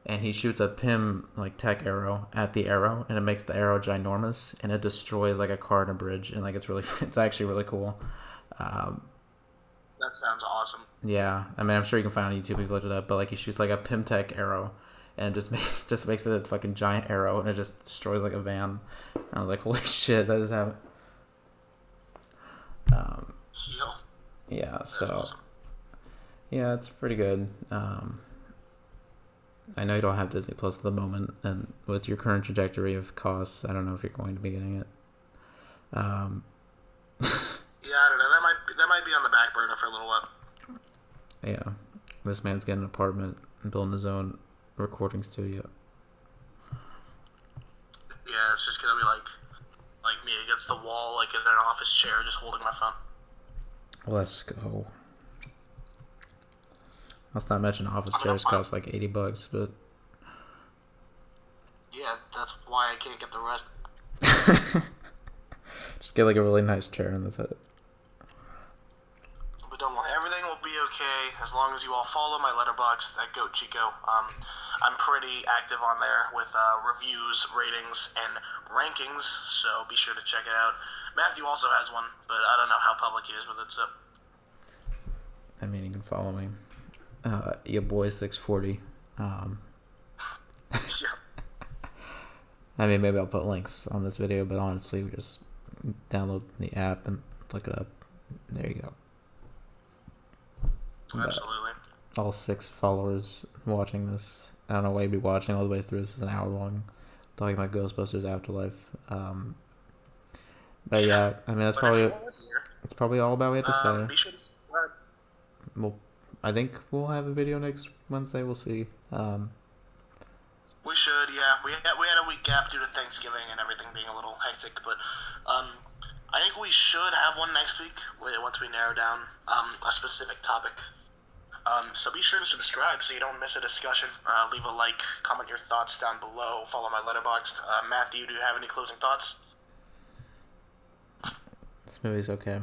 And he shoots a PIM like tech arrow at the arrow, and it makes the arrow ginormous, and it destroys like a car and a bridge, and like it's actually really cool. That sounds awesome. Yeah, I mean, I'm sure you can find it on YouTube if you looked it up, but like he shoots like a PIM tech arrow, and just makes it a fucking giant arrow, and it just destroys like a van. And I was like, holy shit, that just happened. Yeah, so awesome. Yeah, it's pretty good. I know you don't have Disney Plus at the moment, and with your current trajectory of costs, I don't know if you're going to be getting it. Yeah, I don't know. That might be on the back burner for a little while. Yeah, this man's getting an apartment and building his own recording studio. Yeah, it's just gonna be like me against the wall, like in an office chair, just holding my phone. Let's go. Let's not mention office chairs cost like $80, but yeah, that's why I can't get the rest. Just get like a really nice chair and that's it. But don't worry, everything will be okay as long as you all follow my letterbox at Goat Chico. I'm pretty active on there with reviews, ratings, and rankings, so be sure to check it out. Matthew also has one, but I don't know how public he is with it, so. I mean, you can follow me. Your boy 640. Yeah. I mean, maybe I'll put links on this video, but honestly, we just download the app and look it up. There you go. Absolutely. All 6 followers watching this. I don't know why you'd be watching all the way through. This is an hour long, talking about Ghostbusters Afterlife. But yeah, I mean that's probably all about what we have to say. Be sure to subscribe. Well, I think we'll have a video next Wednesday. We'll see. We should, yeah. We had a week gap due to Thanksgiving and everything being a little hectic, but I think we should have one next week once we narrow down a specific topic. So be sure to subscribe so you don't miss a discussion. Leave a like, comment your thoughts down below, follow my letterboxd. Matthew, do you have any closing thoughts? This movie's okay,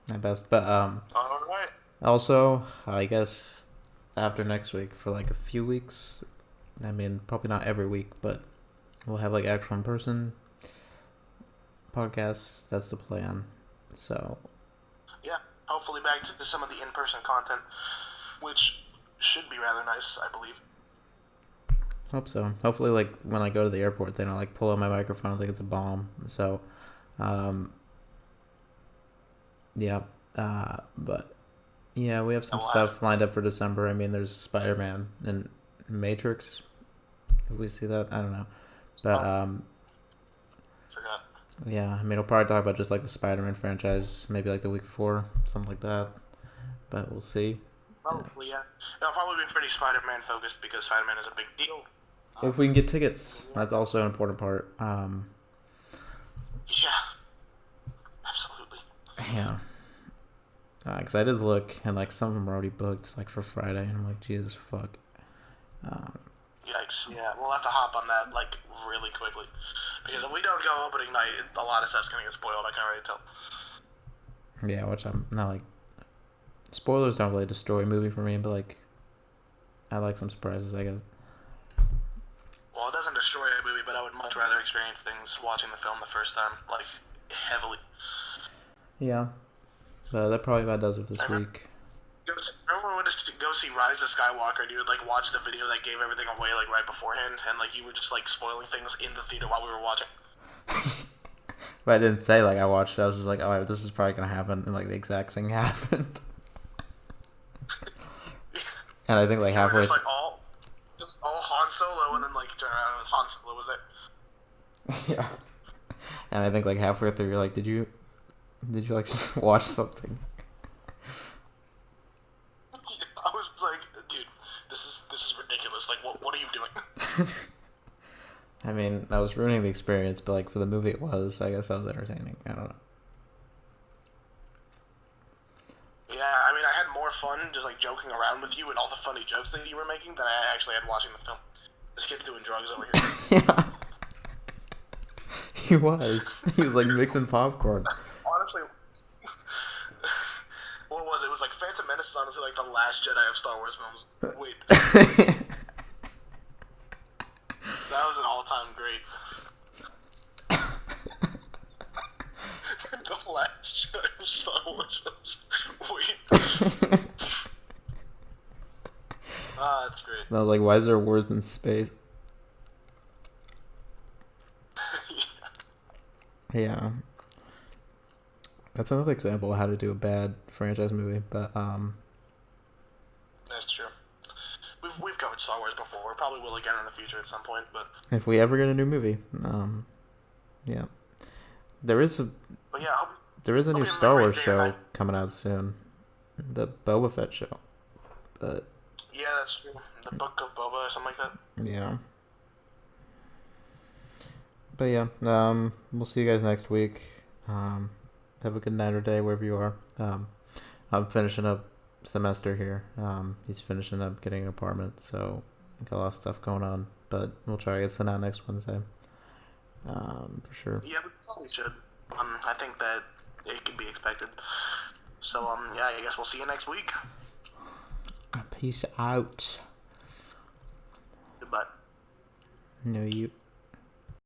at best. But All right. also, I guess after next week for like a few weeks. I mean, probably not every week, but we'll have like actual in-person podcasts. That's the plan. So yeah, hopefully back to some of the in-person content, which should be rather nice, I believe. Hope so. Hopefully, like when I go to the airport, they don't like pull out my microphone and think it's a bomb. So, yeah. But yeah, we have some stuff lined up for December. I mean, there's Spider-Man and Matrix. If we see that, I don't know. But Forgot. yeah, I mean, we'll probably talk about just like the Spider-Man franchise, maybe like the week before, something like that. But we'll see. Probably, yeah. It'll probably be pretty Spider-Man focused because Spider-Man is a big deal. If we can get tickets, that's also an important part. Yeah, absolutely. Yeah. Because I did look, and like some of them are already booked, like for Friday, and I'm like, Jesus fuck. Yikes. Yeah, we'll have to hop on that like really quickly because if we don't go opening night, a lot of stuff's gonna get spoiled. I can already tell. Yeah, which I'm not like. Spoilers don't really destroy a movie for me, but like, I like some surprises, I guess. Well, it doesn't destroy a movie, but I would much rather experience things watching the film the first time, like heavily. Yeah, but that probably about does it this week. Remember when we went to go see Rise of Skywalker and you would like watch the video that gave everything away like right beforehand and like you were just like spoiling things in the theater while we were watching? But I didn't say like I watched it. I was just like, oh, this is probably gonna happen, and like the exact thing happened. And I think like halfway. Just all Han Solo, and then like turn around and Han Solo was there. Yeah. And I think like halfway through, you're like, did you like watch something? I was like, dude, this is ridiculous. Like, what are you doing? I mean, I was ruining the experience, but like for the movie, it was. I guess that was entertaining. I don't know. Yeah, I mean, I had more fun just like joking around with you and all the funny jokes that you were making than I actually had watching the film. This kid's doing drugs over here. Yeah. He was. He was like mixing popcorn. Honestly, what was it? It was like Phantom Menace is honestly like the last Jedi of Star Wars films. Wait. That was an all-time great. The last Jedi of Star Wars films. Wait. That's great. And I was like, why is there wars in space? Yeah. That's another example of how to do a bad franchise movie, but That's true. We've covered Star Wars before. We probably will again in the future at some point, but if we ever get a new movie, yeah. There is a new Star Wars show coming out soon. The Boba Fett show. But yeah, that's true. The Book of Boba or something like that. Yeah. But yeah, we'll see you guys next week. Have a good night or day wherever you are. I'm finishing up semester here. He's finishing up getting an apartment, so I got a lot of stuff going on. But we'll try to get sent out next Wednesday. For sure. Yeah, we probably should. I think that it can be expected. So, yeah, I guess we'll see you next week. Peace out. Goodbye. No, you.